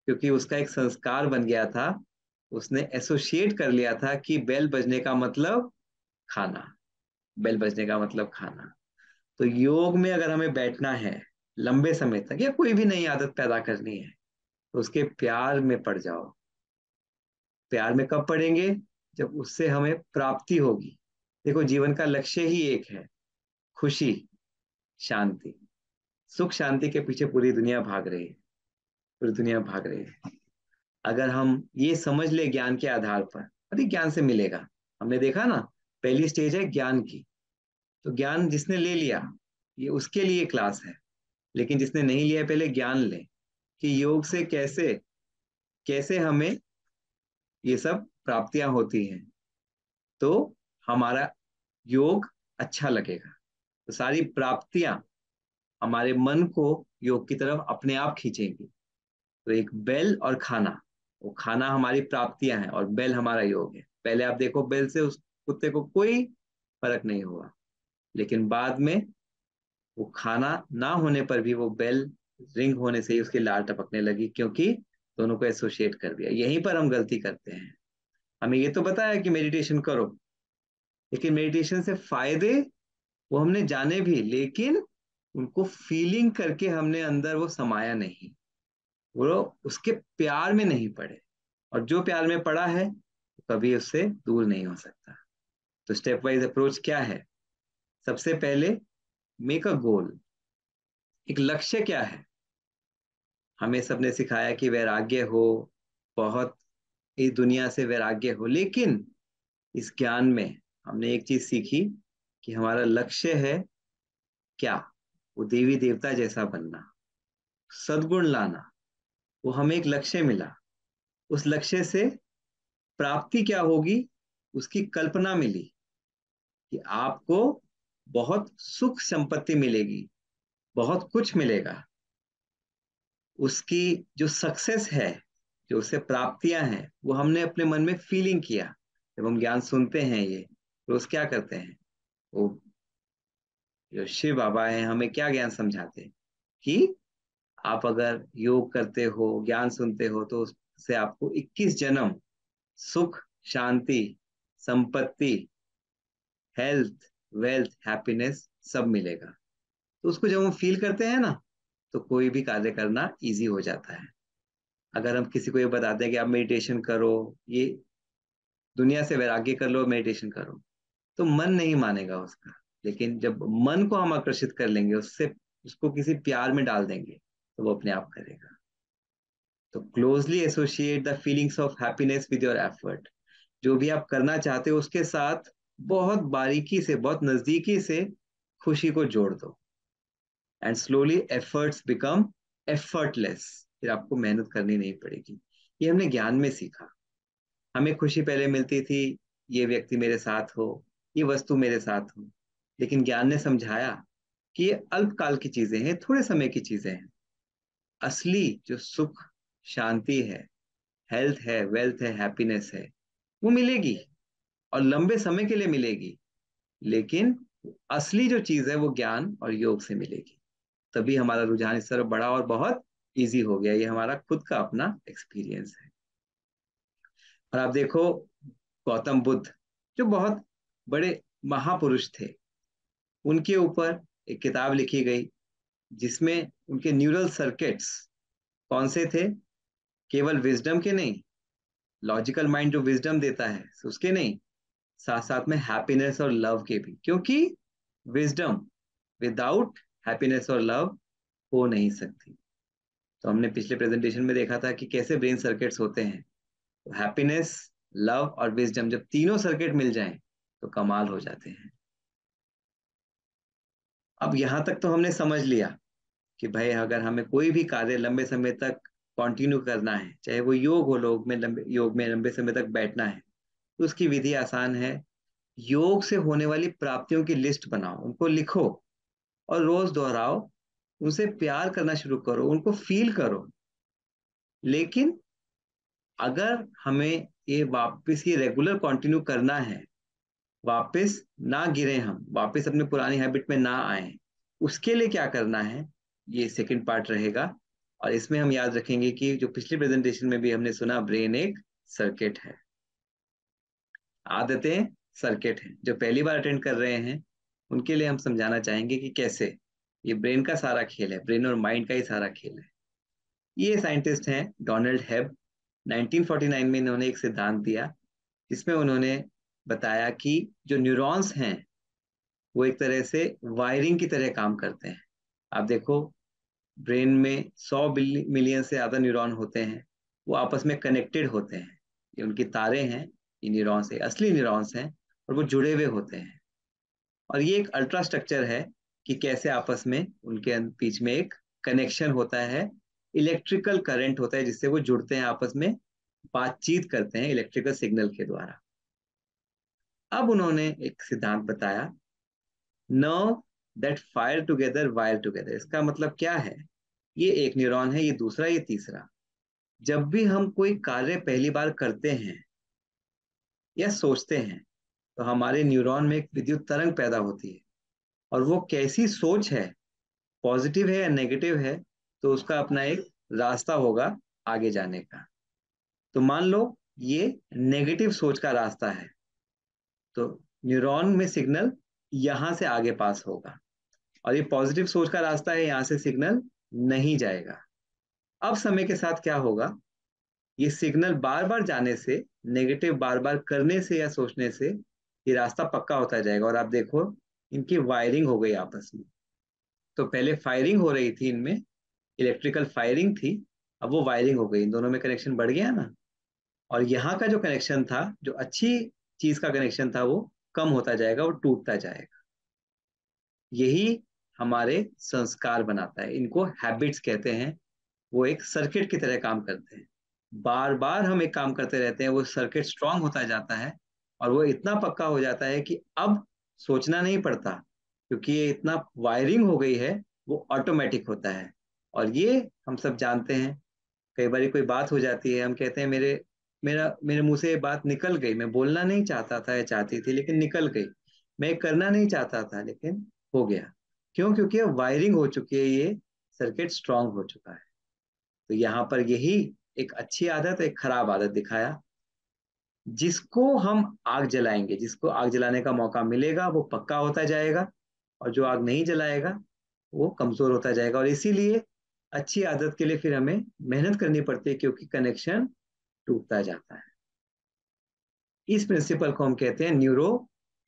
क्योंकि उसका एक संस्कार बन गया था, उसने एसोसिएट कर लिया था कि बेल बजने का मतलब खाना, बेल बजने का मतलब खाना। तो योग में अगर हमें बैठना है लंबे समय तक, या कोई भी नई आदत पैदा करनी है, तो उसके प्यार में पड़ जाओ। प्यार में कब पड़ेंगे, जब उससे हमें प्राप्ति होगी। देखो, जीवन का लक्ष्य ही एक है, खुशी, शांति। सुख शांति के पीछे पूरी दुनिया भाग रही है, पूरी दुनिया भाग रही है। अगर हम ये समझ ले ज्ञान के आधार पर, अधिक ज्ञान से मिलेगा। हमने देखा ना, पहली स्टेज है ज्ञान की, तो ज्ञान जिसने ले लिया ये उसके लिए क्लास है। लेकिन जिसने नहीं लिया, पहले ज्ञान ले कि योग से कैसे कैसे हमें ये सब प्राप्तियां होती हैं, तो हमारा योग अच्छा लगेगा। तो सारी प्राप्तियां हमारे मन को योग की तरफ अपने आप खींचेंगी। तो एक बेल और खाना, वो खाना हमारी प्राप्तियां हैं और बेल हमारा योग है। पहले आप देखो, बेल से उस कुत्ते को कोई फर्क नहीं हुआ, लेकिन बाद में वो खाना ना होने पर भी वो बेल रिंग होने से ही उसकी लार टपकने लगी, क्योंकि दोनों को एसोसिएट कर दिया। यहीं पर हम गलती करते हैं। हमें ये तो बताया कि मेडिटेशन करो, लेकिन मेडिटेशन से फायदे वो हमने जाने भी, लेकिन उनको फीलिंग करके हमने अंदर वो समाया नहीं, वो उसके प्यार में नहीं पड़े। और जो प्यार में पड़ा है कभी उससे दूर नहीं हो सकता। तो स्टेप वाइज अप्रोच क्या है? सबसे पहले मेक अ गोल, एक लक्ष्य क्या है। हमें सबने सिखाया कि वैराग्य हो, बहुत इस दुनिया से वैराग्य हो, लेकिन इस ज्ञान में हमने एक चीज सीखी कि हमारा लक्ष्य है क्या? वो देवी देवता जैसा बनना, सद्गुण लाना, वो हमें एक लक्ष्य मिला। उस लक्ष्य से प्राप्ति क्या होगी, उसकी कल्पना मिली कि आपको बहुत सुख संपत्ति मिलेगी, बहुत कुछ मिलेगा। उसकी जो सक्सेस है, जो उसे प्राप्तियां हैं, वो हमने अपने मन में फीलिंग किया। जब हम ज्ञान सुनते हैं ये रोज, क्या करते हैं वो जो शिव बाबा हैं हमें क्या ज्ञान समझाते हैं कि आप अगर योग करते हो, ज्ञान सुनते हो, तो उससे आपको 21 जन्म सुख, शांति, संपत्ति, हेल्थ, वेल्थ, हैप्पीनेस सब मिलेगा। तो उसको जब हम फील करते हैं ना, तो कोई भी कार्य करना इजी हो जाता है। अगर हम किसी को ये बताते हैं कि आप मेडिटेशन करो, ये दुनिया से वैराग्य कर लो, मेडिटेशन करो, तो मन नहीं मानेगा उसका। लेकिन जब मन को हम आकर्षित कर लेंगे, उससे उसको किसी प्यार में डाल देंगे, तो वो अपने आप करेगा। तो closely associate the feelings of happiness with your effort. जो भी आप करना चाहते हो उसके साथ बहुत बारीकी से, बहुत नजदीकी से खुशी को जोड़ दो। And slowly efforts become effortless. फिर आपको मेहनत करनी नहीं पड़ेगी। ये हमने ज्ञान में सीखा। हमें खुशी पहले मिलती थी, ये व्यक्ति मेरे साथ हो, ये वस्तु मेरे साथ हो। लेकिन ज्ञान ने समझाया कि ये अल्पकाल की चीजें हैं, थोड़े समय की चीजें हैं। असली जो सुख, शांति है, हेल्थ है, वेल्थ है, हैप्पीनेस है, वो मिलेगी, और लंबे समय के लिए मिलेगी। लेकिन असली जो चीज है वो ज्ञान और योग से मिलेगी। तभी हमारा रुझान इस तरफ बढ़ा और बहुत इजी हो गया। ये हमारा खुद का अपना एक्सपीरियंस है। और आप देखो, गौतम बुद्ध जो बहुत बड़े महापुरुष थे, उनके ऊपर एक किताब लिखी गई जिसमें उनके न्यूरल सर्किट्स कौन से थे? केवल विजडम के नहीं, लॉजिकल माइंड जो विजडम देता है उसके नहीं, साथ साथ में हैप्पीनेस और लव के भी। क्योंकि विजडम विदाउट हैप्पीनेस और लव हो नहीं सकती। तो हमने पिछले प्रेजेंटेशन में देखा था कि कैसे ब्रेन सर्किट्स होते हैं। तो हैप्पीनेस, लव और विजडम जब तीनों सर्किट मिल जाएं तो कमाल हो जाते हैं। अब यहां तक तो हमने समझ लिया कि भाई अगर हमें कोई भी कार्य लंबे समय तक कंटिन्यू करना है, चाहे वो योग हो, योग में लंबे समय तक बैठना है, तो उसकी विधि आसान है। योग से होने वाली प्राप्तियों की लिस्ट बनाओ, उनको लिखो और रोज दोहराओ। उनसे प्यार करना शुरू करो, उनको फील करो। लेकिन अगर हमें ये वापस ये रेगुलर कंटिन्यू करना है, वापस ना गिरे, हम वापस अपनी पुरानी हैबिट में ना आए, उसके लिए क्या करना है, ये सेकंड पार्ट रहेगा। और इसमें हम याद रखेंगे कि जो पिछली प्रेजेंटेशन में भी हमने सुना, ब्रेन एक सर्किट है, आदतें सर्किट हैं। जो पहली बार अटेंड कर रहे हैं उनके लिए हम समझाना चाहेंगे कि कैसे ये ब्रेन का सारा खेल है, ब्रेन और माइंड का ही सारा खेल है। ये साइंटिस्ट हैं डोनाल्ड हेब। 1949 में इन्होंने एक सिद्धांत दिया जिसमें उन्होंने बताया कि जो न्यूरॉन्स हैं वो एक तरह से वायरिंग की तरह काम करते हैं। आप देखो, ब्रेन में 100 मिलियन से ज्यादा न्यूरॉन होते हैं, वो आपस में कनेक्टेड होते हैं। ये उनकी तारे हैं, ये न्यूरॉन्स है, असली न्यूरॉन्स हैं, और वो जुड़े हुए होते हैं। और ये एक अल्ट्रा स्ट्रक्चर है कि कैसे आपस में उनके बीच में एक कनेक्शन होता है, इलेक्ट्रिकल करंट होता है जिससे वो जुड़ते हैं, आपस में बातचीत करते हैं इलेक्ट्रिकल सिग्नल के द्वारा। अब उन्होंने एक सिद्धांत बताया, nerve that fire together wire together. इसका मतलब क्या है? ये एक न्यूरॉन है, ये दूसरा, ये तीसरा। जब भी हम कोई कार्य पहली बार करते हैं या सोचते हैं, तो हमारे न्यूरॉन में एक विद्युत तरंग पैदा होती है। और वो कैसी सोच है, पॉजिटिव है या नेगेटिव है, तो उसका अपना एक रास्ता होगा आगे जाने का। तो मान लो ये नेगेटिव सोच का रास्ता है, तो न्यूरॉन में सिग्नल यहां से आगे पास होगा, और ये पॉजिटिव सोच का रास्ता है, यहां से सिग्नल नहीं जाएगा। अब समय के साथ क्या होगा, ये सिग्नल बार बार जाने से, नेगेटिव बार बार करने से या सोचने से ये रास्ता पक्का होता जाएगा। और आप देखो, इनकी वायरिंग हो गई आपस में। तो पहले फायरिंग हो रही थी इनमें, इलेक्ट्रिकल फायरिंग थी, अब वो वायरिंग हो गई, इन दोनों में कनेक्शन बढ़ गया ना। और यहाँ का जो कनेक्शन था, जो अच्छी चीज का कनेक्शन था, वो कम होता जाएगा, वो टूटता जाएगा। यही हमारे संस्कार बनाता है, इनको हैबिट्स कहते हैं। वो एक सर्किट की तरह काम करते हैं, बार बार हम एक काम करते रहते हैं, वो सर्किट स्ट्रांग होता जाता है, और वो इतना पक्का हो जाता है कि अब सोचना नहीं पड़ता, क्योंकि ये इतना वायरिंग हो गई है, वो ऑटोमेटिक होता है। और ये हम सब जानते हैं, कई बार कोई बात हो जाती है, हम कहते हैं मेरे मुंह से ये बात निकल गई, मैं बोलना नहीं चाहता था या चाहती थी लेकिन निकल गई, मैं करना नहीं चाहता था लेकिन हो गया। क्यों? क्योंकि अब वायरिंग हो चुकी है, ये सर्किट स्ट्रांग हो चुका है। तो यहाँ पर यही एक अच्छी आदत, एक खराब आदत दिखाया। जिसको हम आग जलाएंगे, जिसको आग जलाने का मौका मिलेगा, वो पक्का होता जाएगा, और जो आग नहीं जलाएगा वो कमजोर होता जाएगा। और इसीलिए अच्छी आदत के लिए फिर हमें मेहनत करनी पड़ती है, क्योंकि कनेक्शन टूटता जाता है। इस प्रिंसिपल को हम कहते हैं न्यूरो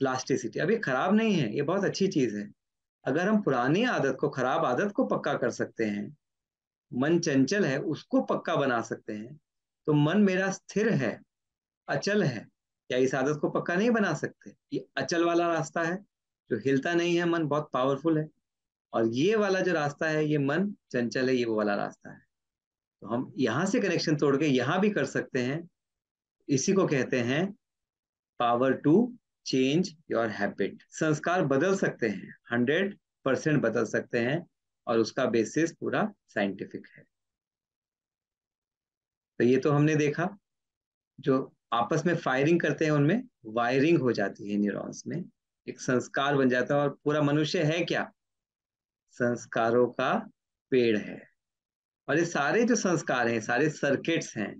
प्लास्टिसिटी। अब ये खराब नहीं है, ये बहुत अच्छी चीज है। अगर हम पुरानी आदत को, खराब आदत को पक्का कर सकते हैं, मन चंचल है उसको पक्का बना सकते हैं, तो मन मेरा स्थिर है, अचल है, क्या इस आदत को पक्का नहीं बना सकते? ये अचल वाला रास्ता है, जो हिलता नहीं है, मन बहुत पावरफुल है। और ये वाला जो रास्ता है, ये मन चंचल है, ये वो वाला रास्ता है। तो हम यहां से कनेक्शन तोड़ के यहां भी कर सकते हैं। इसी को कहते हैं power to change your habit. संस्कार बदल सकते हैं, 100% बदल सकते हैं, और उसका बेसिस पूरा साइंटिफिक है। तो ये तो हमने देखा, जो आपस में फायरिंग करते हैं उनमें वायरिंग हो जाती है न्यूरॉन्स में, एक संस्कार बन जाता है। और पूरा मनुष्य है क्या? संस्कारों का पेड़ है। और ये सारे जो संस्कार हैं, सारे सर्किट्स हैं,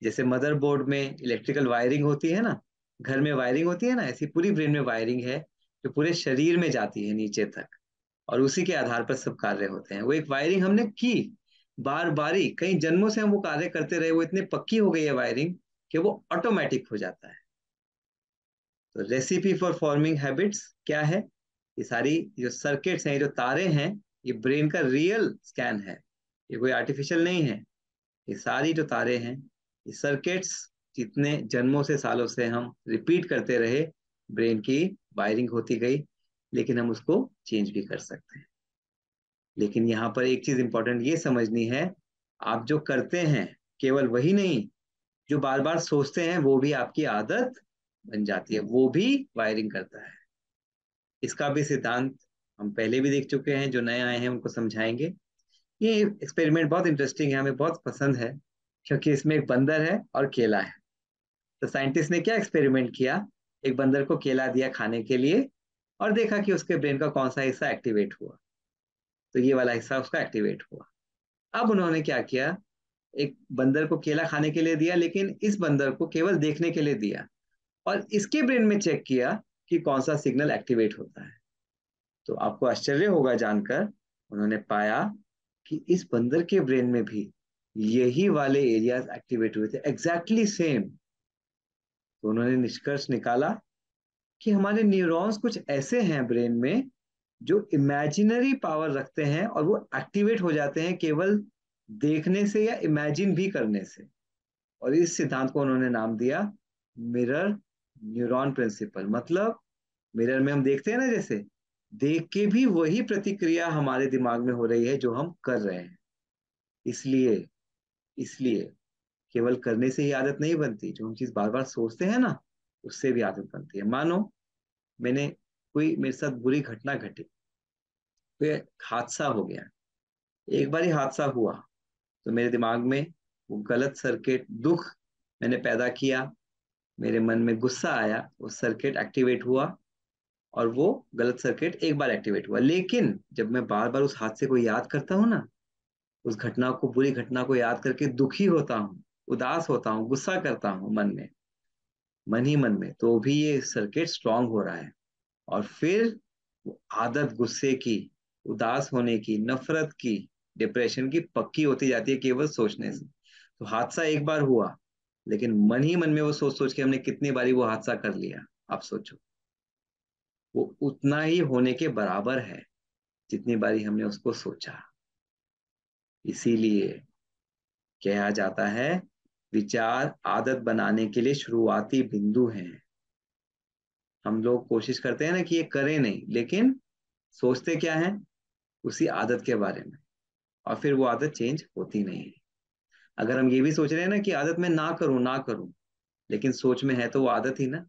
जैसे मदरबोर्ड में इलेक्ट्रिकल वायरिंग होती है ना, घर में वायरिंग होती है ना, ऐसी पूरी ब्रेन में वायरिंग है, जो पूरे शरीर में जाती है नीचे तक, और उसी के आधार पर सब कार्य होते हैं। वो एक वायरिंग हमने की, बार बारी कई जन्मों से हम वो कार्य करते रहे, वो इतनी पक्की हो गई है वायरिंग कि वो ऑटोमेटिक हो जाता है। तो रेसिपी फॉर फॉर्मिंग हैबिट्स क्या है? ये सारी जो सर्किट्स हैं, जो तारे हैं, ये ब्रेन का रियल स्कैन है, ये कोई आर्टिफिशियल नहीं है। ये सारी जो तारे हैं, ये सर्किट्स, जितने जन्मों से, सालों से हम रिपीट करते रहे, ब्रेन की वायरिंग होती गई, लेकिन हम उसको चेंज भी कर सकते हैं। लेकिन यहाँ पर एक चीज इंपॉर्टेंट ये समझनी है, आप जो करते हैं केवल वही नहीं, जो बार बार सोचते हैं वो भी आपकी आदत बन जाती है, वो भी वायरिंग करता है। इसका भी सिद्धांत हम पहले भी देख चुके हैं, जो नए आए हैं उनको समझाएंगे। ये एक्सपेरिमेंट बहुत इंटरेस्टिंग है, हमें बहुत पसंद है, क्योंकि इसमें एक बंदर है और केला है। तो साइंटिस्ट ने क्या एक्सपेरिमेंट किया, एक बंदर को केला दिया खाने के लिए, और देखा कि उसके ब्रेन का कौन सा हिस्सा एक्टिवेट हुआ। तो ये वाला हिस्सा उसका एक्टिवेट हुआ। अब उन्होंने क्या किया, एक बंदर को केला खाने के लिए दिया, लेकिन इस बंदर को केवल देखने के लिए दिया, और इसके ब्रेन में चेक किया कि कौन सा सिग्नल एक्टिवेट होता है। तो आपको आश्चर्य होगा जानकर, उन्होंने पाया कि इस बंदर के ब्रेन में भी यही वाले एरियाज एक्टिवेट हुए थे, एग्जैक्टली सेम। तो उन्होंने निष्कर्ष निकाला कि हमारे न्यूरॉन्स कुछ ऐसे हैं ब्रेन में, जो इमेजिनरी पावर रखते हैं, और वो एक्टिवेट हो जाते हैं केवल देखने से या इमेजिन भी करने से। और इस सिद्धांत को उन्होंने नाम दिया मिरर न्यूरॉन प्रिंसिपल। मतलब मिरर में हम देखते हैं ना, जैसे देख के भी वही प्रतिक्रिया हमारे दिमाग में हो रही है जो हम कर रहे हैं। इसलिए इसलिए केवल करने से ही आदत नहीं बनती, जो हम चीज बार बार सोचते हैं ना, उससे भी आदत बनती है। मानो मैंने, कोई मेरे साथ बुरी घटना घटी, कोई हादसा हो गया, एक बार ही हादसा हुआ, तो मेरे दिमाग में वो गलत सर्किट, दुख मैंने पैदा किया, मेरे मन में गुस्सा आया, वो सर्किट एक्टिवेट हुआ, और वो गलत सर्किट एक बार एक्टिवेट हुआ। लेकिन जब मैं बार बार उस हादसे को याद करता हूँ ना, उस घटना को, बुरी घटना को याद करके दुखी होता हूँ, उदास होता हूँ, गुस्सा करता हूँ मन ही मन में, तो भी ये सर्किट स्ट्रांग हो रहा है। और फिर वो आदत गुस्से की, उदास होने की, नफरत की, डिप्रेशन की पक्की होती जाती है केवल सोचने से। तो हादसा एक बार हुआ, लेकिन मन ही मन में वो सोच सोच के हमने कितनी बारी वो हादसा कर लिया। आप सोचो, वो उतना ही होने के बराबर है जितनी बारी हमने उसको सोचा। इसीलिए कहा जाता है, विचार आदत बनाने के लिए शुरुआती बिंदु हैं। हम लोग कोशिश करते हैं ना कि ये करें नहीं, लेकिन सोचते क्या है, उसी आदत के बारे में, और फिर वो आदत चेंज होती नहीं है। अगर हम ये भी सोच रहे हैं ना कि आदत में ना करूं ना करूं, लेकिन सोच में है तो वो आदत ही ना,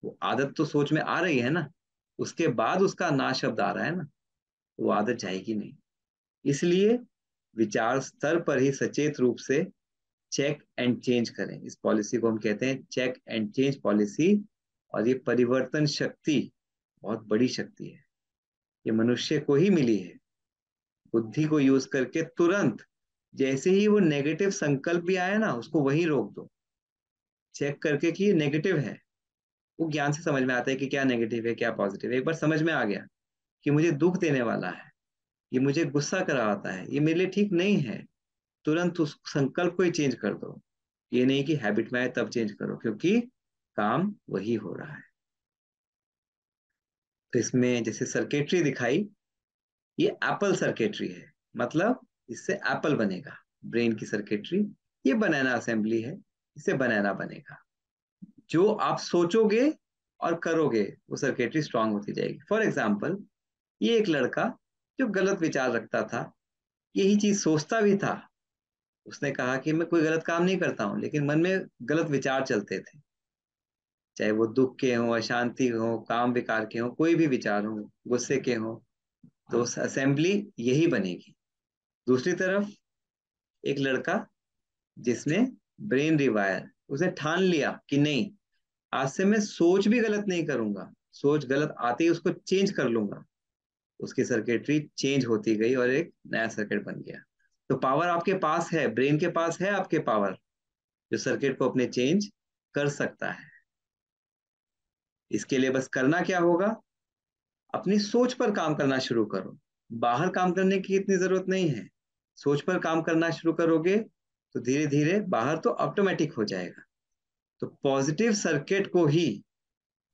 वो आदत तो सोच में आ रही है ना, उसके बाद उसका ना शब्द आ रहा है ना, वो आदत जाएगी नहीं। इसलिए विचार स्तर पर ही सचेत रूप से चेक एंड चेंज करें। इस पॉलिसी को हम कहते हैं चेक एंड चेंज पॉलिसी। और ये परिवर्तन शक्ति बहुत बड़ी शक्ति है, ये मनुष्य को ही मिली है। बुद्धि को यूज करके तुरंत, जैसे ही वो नेगेटिव संकल्प भी आया ना, उसको वही रोक दो, चेक करके कि ये नेगेटिव है। वो ज्ञान से समझ में आता है कि क्या नेगेटिव है क्या पॉजिटिव है। एक बार समझ में आ गया कि मुझे दुख देने वाला है, ये मुझे गुस्सा कराता है, ये मेरे लिए ठीक नहीं है, तुरंत उस संकल्प को ही चेंज कर दो। ये नहीं कि हैबिट में आए तब चेंज करो, क्योंकि काम वही हो रहा है। तो इसमें जैसे सर्किटरी दिखाई, ये एप्पल सर्किटरी है, मतलब इससे एप्पल बनेगा। ब्रेन की सर्किटरी, ये बनाना असेंबली है, इससे बनाना बनेगा। जो आप सोचोगे और करोगे, वो सर्किटरी स्ट्रांग होती जाएगी। फॉर एग्जाम्पल, ये एक लड़का जो गलत विचार रखता था, यही चीज सोचता भी था, उसने कहा कि मैं कोई गलत काम नहीं करता हूं, लेकिन मन में गलत विचार चलते थे, चाहे वो दुख के हों, अशांति हो, काम विकार के हों, कोई भी विचार हो, गुस्से के हों, तो असेंबली यही बनेगी। दूसरी तरफ एक लड़का जिसने ब्रेन रिवायर, उसने ठान लिया कि नहीं, आज से मैं सोच भी गलत नहीं करूंगा, सोच गलत आते ही उसको चेंज कर लूंगा। उसकी सर्किटरी चेंज होती गई और एक नया सर्किट बन गया। तो पावर आपके पास है, ब्रेन के पास है आपके पावर, जो सर्किट को अपने चेंज कर सकता है। इसके लिए बस करना क्या होगा, अपनी सोच पर काम करना शुरू करो। बाहर काम करने की इतनी जरूरत नहीं है, सोच पर काम करना शुरू करोगे तो धीरे धीरे बाहर तो ऑटोमेटिक हो जाएगा। तो पॉजिटिव सर्किट को ही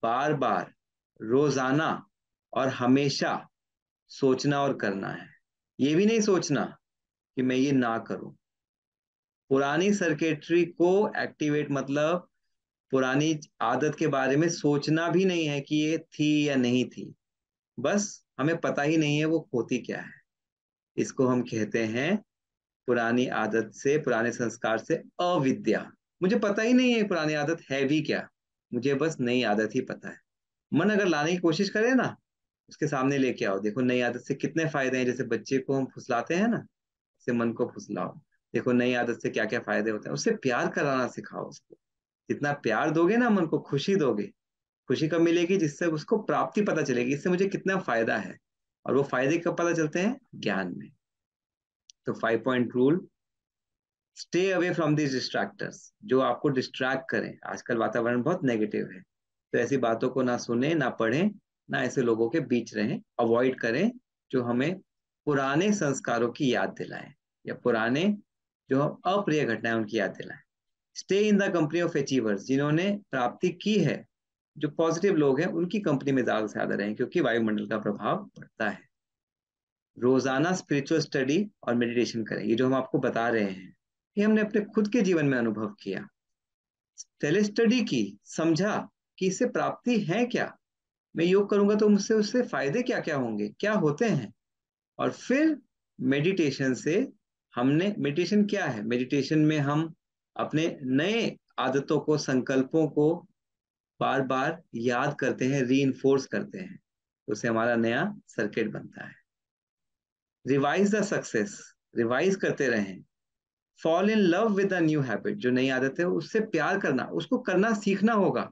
बार बार, रोजाना और हमेशा सोचना और करना है। ये भी नहीं सोचना कि मैं ये ना करूं। पुरानी सर्किटरी को एक्टिवेट, मतलब पुरानी आदत के बारे में सोचना भी नहीं है कि ये थी या नहीं थी, बस हमें पता ही नहीं है वो होती क्या है। इसको हम कहते हैं पुरानी आदत से, पुराने संस्कार से अविद्या। मुझे पता ही नहीं है पुरानी आदत है भी क्या, मुझे बस नई आदत ही पता है। मन अगर लाने की कोशिश करे ना, उसके सामने लेके आओ, देखो नई आदत से कितने फायदे हैं। जैसे बच्चे को हम फुसलाते हैं ना, से मन को फुसलाओ, देखो नई आदत से क्या क्या फायदे होते हैं। उससे प्यार कराना सिखाओ उसको। जितना प्यार दोगे ना, मन को खुशी दोगे, खुशी कब मिलेगी, जिससे उसको प्राप्ति पता चलेगी, इससे मुझे कितना फायदा है। और वो फायदे कब पता चलते हैं, ज्ञान में। तो 5 point rule, stay away from this distractors, जो आपको डिस्ट्रैक्ट करें। आजकल वातावरण बहुत नेगेटिव है, तो ऐसी बातों को ना सुने ना पढ़ें, ना ऐसे लोगों के बीच रहें, अवॉइड करें जो हमें पुराने संस्कारों की याद दिलाएं, या पुराने जो अप्रिय घटनाएं उनकी याद दिलाएं। Stay in the company of achievers, जिन्होंने प्राप्ति की है, जो पॉजिटिव लोग हैं उनकी कंपनी में ज्यादा से ज्यादा रहें, क्योंकि वायुमंडल का प्रभाव बढ़ता है। रोजाना स्पिरिचुअल स्टडी और मेडिटेशन करें, ये जो हम आपको बता रहे हैं, ये हमने अपने खुद के जीवन में अनुभव किया। पहले स्टडी की, समझा कि इससे प्राप्ति है क्या, मैं योग करूंगा तो मुझसे उससे फायदे क्या क्या होंगे, क्या होते हैं। और फिर मेडिटेशन से, हमने, मेडिटेशन क्या है, मेडिटेशन में हम अपने नए आदतों को, संकल्पों को बार बार याद करते हैं, री करते हैं, उससे हमारा नया सर्किट बनता है। रिवाइज द सक्सेस, रिवाइज करते रहें। Fall in love with a new habit, जो नई आदत है उससे प्यार करना, उसको करना सीखना होगा।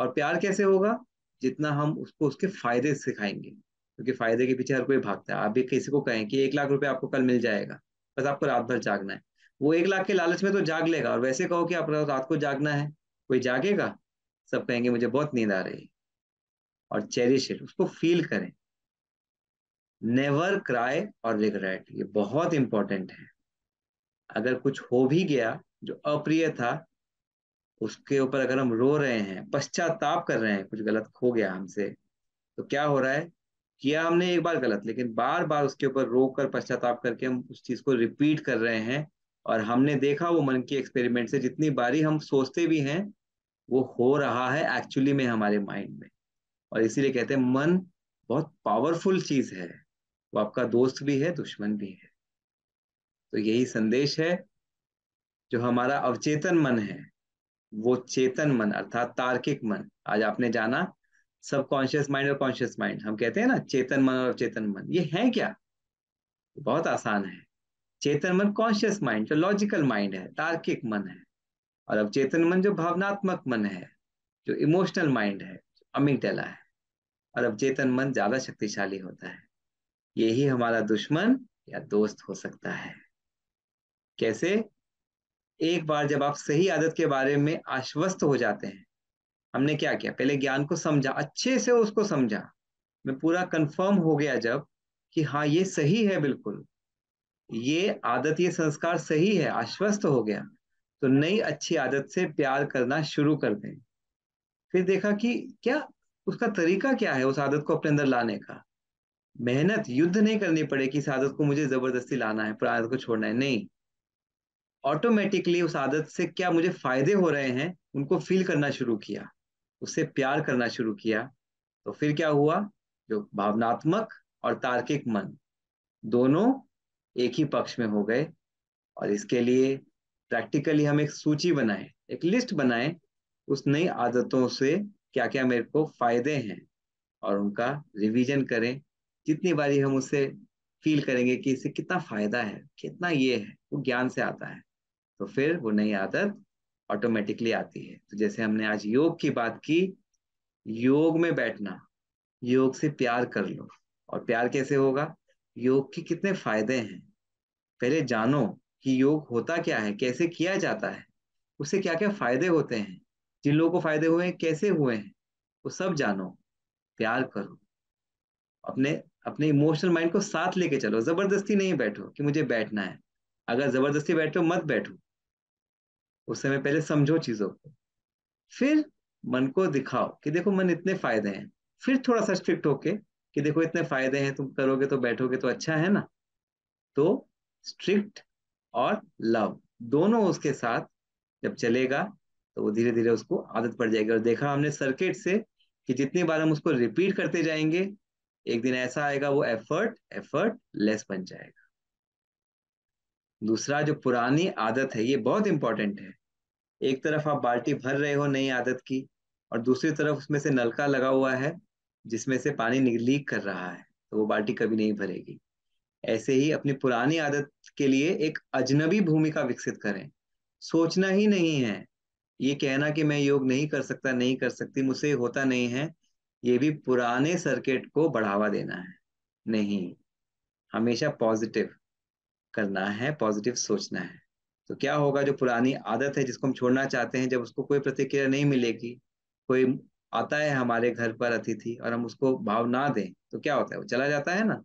और प्यार कैसे होगा, जितना हम उसको उसके फायदे सिखाएंगे, क्योंकि फायदे के पीछे हर कोई भागता है। आप भी किसी को कहें कि 1 लाख रुपए आपको कल मिल जाएगा, बस आपको रात भर जागना है, वो 1 लाख के लालच में तो जाग लेगा, और वैसे कहो कि आप रात को जागना है, कोई जागेगा? सब कहेंगे मुझे बहुत नींद आ रही है। और चेरिश इट, उसको फील करें। नेवर क्राई और रिग्रेट, ये बहुत इंपॉर्टेंट है। अगर कुछ हो भी गया जो अप्रिय था, उसके ऊपर अगर हम रो रहे हैं, पश्चाताप कर रहे हैं, कुछ गलत हो गया हमसे, तो क्या हो रहा है? किया हमने एक बार गलत, लेकिन बार बार उसके ऊपर रो कर पश्चाताप करके हम उस चीज को रिपीट कर रहे हैं। और हमने देखा वो मन के एक्सपेरिमेंट से, जितनी बारी हम सोचते भी हैं, वो हो रहा है एक्चुअली में हमारे माइंड में। और इसीलिए कहते हैं मन बहुत पावरफुल चीज है, वो आपका दोस्त भी है, दुश्मन भी है। तो यही संदेश है। जो हमारा अवचेतन मन है, वो चेतन मन अर्थात तार्किक मन, आज आपने जाना। सब कॉन्शियस माइंड और कॉन्शियस माइंड, हम कहते हैं ना चेतन मन और अवचेतन मन, ये है क्या? बहुत आसान है। चेतन मन कॉन्शियस माइंड जो लॉजिकल माइंड है, तार्किक मन है। और अवचेतन मन जो भावनात्मक मन है, जो इमोशनल माइंड है, अमिगडाला है। और अवचेतन मन ज्यादा शक्तिशाली होता है। यही हमारा दुश्मन या दोस्त हो सकता है। कैसे? एक बार जब आप सही आदत के बारे में आश्वस्त हो जाते हैं, हमने क्या किया, पहले ज्ञान को समझा, अच्छे से उसको समझा, मैं पूरा कंफर्म हो गया जब कि हाँ ये सही है, बिल्कुल ये आदत ये संस्कार सही है, आश्वस्त हो गया, तो नई अच्छी आदत से प्यार करना शुरू कर दें। फिर देखा कि क्या उसका तरीका क्या है उस आदत को अपने अंदर लाने का। मेहनत युद्ध नहीं करनी पड़े कि इस आदत को मुझे जबरदस्ती लाना है, पुरानी आदत को छोड़ना है, नहीं। ऑटोमेटिकली उस आदत से क्या मुझे फायदे हो रहे हैं उनको फील करना शुरू किया, उससे प्यार करना शुरू किया। तो फिर क्या हुआ? जो भावनात्मक और तार्किक मन दोनों एक ही पक्ष में हो गए। और इसके लिए प्रैक्टिकली हम एक सूची बनाएं, एक लिस्ट बनाएं उस नई आदतों से क्या क्या मेरे को फायदे हैं, और उनका रिवीजन करें। जितनी बारी हम उसे फील करेंगे कि इससे कितना फायदा है, कितना ये है, वो ज्ञान से आता है, तो फिर वो नई आदत ऑटोमेटिकली आती है। तो जैसे हमने आज योग की बात की, योग में बैठना, योग से प्यार कर लो। और प्यार कैसे होगा? योग के कितने फायदे हैं पहले जानो, कि योग होता क्या है, कैसे किया जाता है, उससे क्या क्या फायदे होते हैं, जिन लोगों को फायदे हुए हैं कैसे हुए हैं, वो सब जानो। प्यार करो, अपने अपने इमोशनल माइंड को साथ लेके चलो, जबरदस्ती नहीं बैठो कि मुझे बैठना है। अगर जबरदस्ती बैठो मत बैठो, उस समय पहले समझो चीजों को, फिर मन को दिखाओ कि देखो मन इतने फायदे हैं। फिर थोड़ा सा स्ट्रिक्ट होके कि देखो इतने फायदे हैं, तुम करोगे तो बैठोगे तो अच्छा है ना। तो स्ट्रिक्ट और लव दोनों उसके साथ जब चलेगा, तो वो धीरे धीरे उसको आदत पड़ जाएगी। और देखा हमने सर्किट से कि जितनी बार हम उसको रिपीट करते जाएंगे, एक दिन ऐसा आएगा वो एफर्ट एफर्ट लेस बन जाएगा। दूसरा, जो पुरानी आदत है, ये बहुत इंपॉर्टेंट है। एक तरफ आप बाल्टी भर रहे हो नई आदत की, और दूसरी तरफ उसमें से नलका लगा हुआ है जिसमें से पानी लीक कर रहा है, तो वो बाल्टी कभी नहीं भरेगी। ऐसे ही अपनी पुरानी आदत के लिए एक अजनबी भूमिका विकसित करें। सोचना ही नहीं है, ये कहना कि मैं योग नहीं कर सकता, नहीं कर सकती, मुझसे होता नहीं है, ये भी पुराने सर्किट को बढ़ावा देना है। नहीं, हमेशा पॉजिटिव करना है, पॉजिटिव सोचना है। तो क्या होगा, जो पुरानी आदत है जिसको हम छोड़ना चाहते हैं, जब उसको कोई प्रतिक्रिया नहीं मिलेगी, कोई आता है हमारे घर पर अतिथि और हम उसको भाव ना दें, तो क्या होता है, वो चला जाता है ना।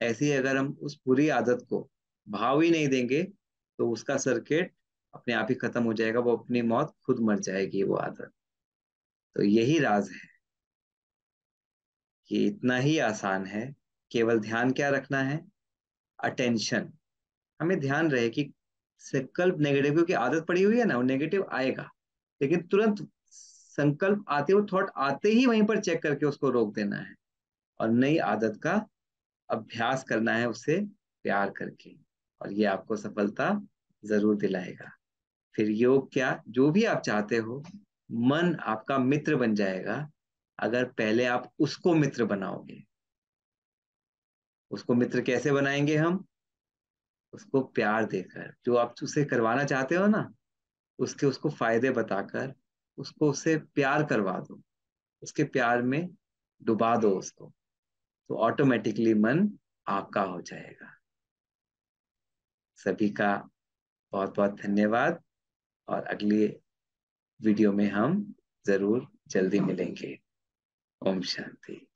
ऐसे ही अगर हम उस बुरी आदत को भाव ही नहीं देंगे, तो उसका सर्किट अपने आप ही खत्म हो जाएगा, वो अपनी मौत खुद मर जाएगी वो आदत। तो यही राज है, कि इतना ही आसान है। केवल ध्यान क्या रखना है? अटेंशन। हमें ध्यान रहे कि संकल्प नेगेटिव, क्योंकि आदत पड़ी हुई है ना, वो नेगेटिव आएगा, लेकिन तुरंत संकल्प आते, वो थॉट आते ही वहीं पर चेक करके उसको रोक देना है, और नई आदत का अभ्यास करना है उससे प्यार करके। और ये आपको सफलता जरूर दिलाएगा। फिर योग क्या, जो भी आप चाहते हो, मन आपका मित्र बन जाएगा अगर पहले आप उसको मित्र बनाओगे। उसको मित्र कैसे बनाएंगे हम? उसको प्यार देकर, जो आप उसे करवाना चाहते हो ना, उसके उसको फायदे बताकर उसको उससे प्यार करवा दो, उसके प्यार में डुबा दो उसको, तो ऑटोमेटिकली मन आपका हो जाएगा। सभी का बहुत बहुत धन्यवाद, और अगली वीडियो में हम जरूर जल्दी मिलेंगे। ओम शांति।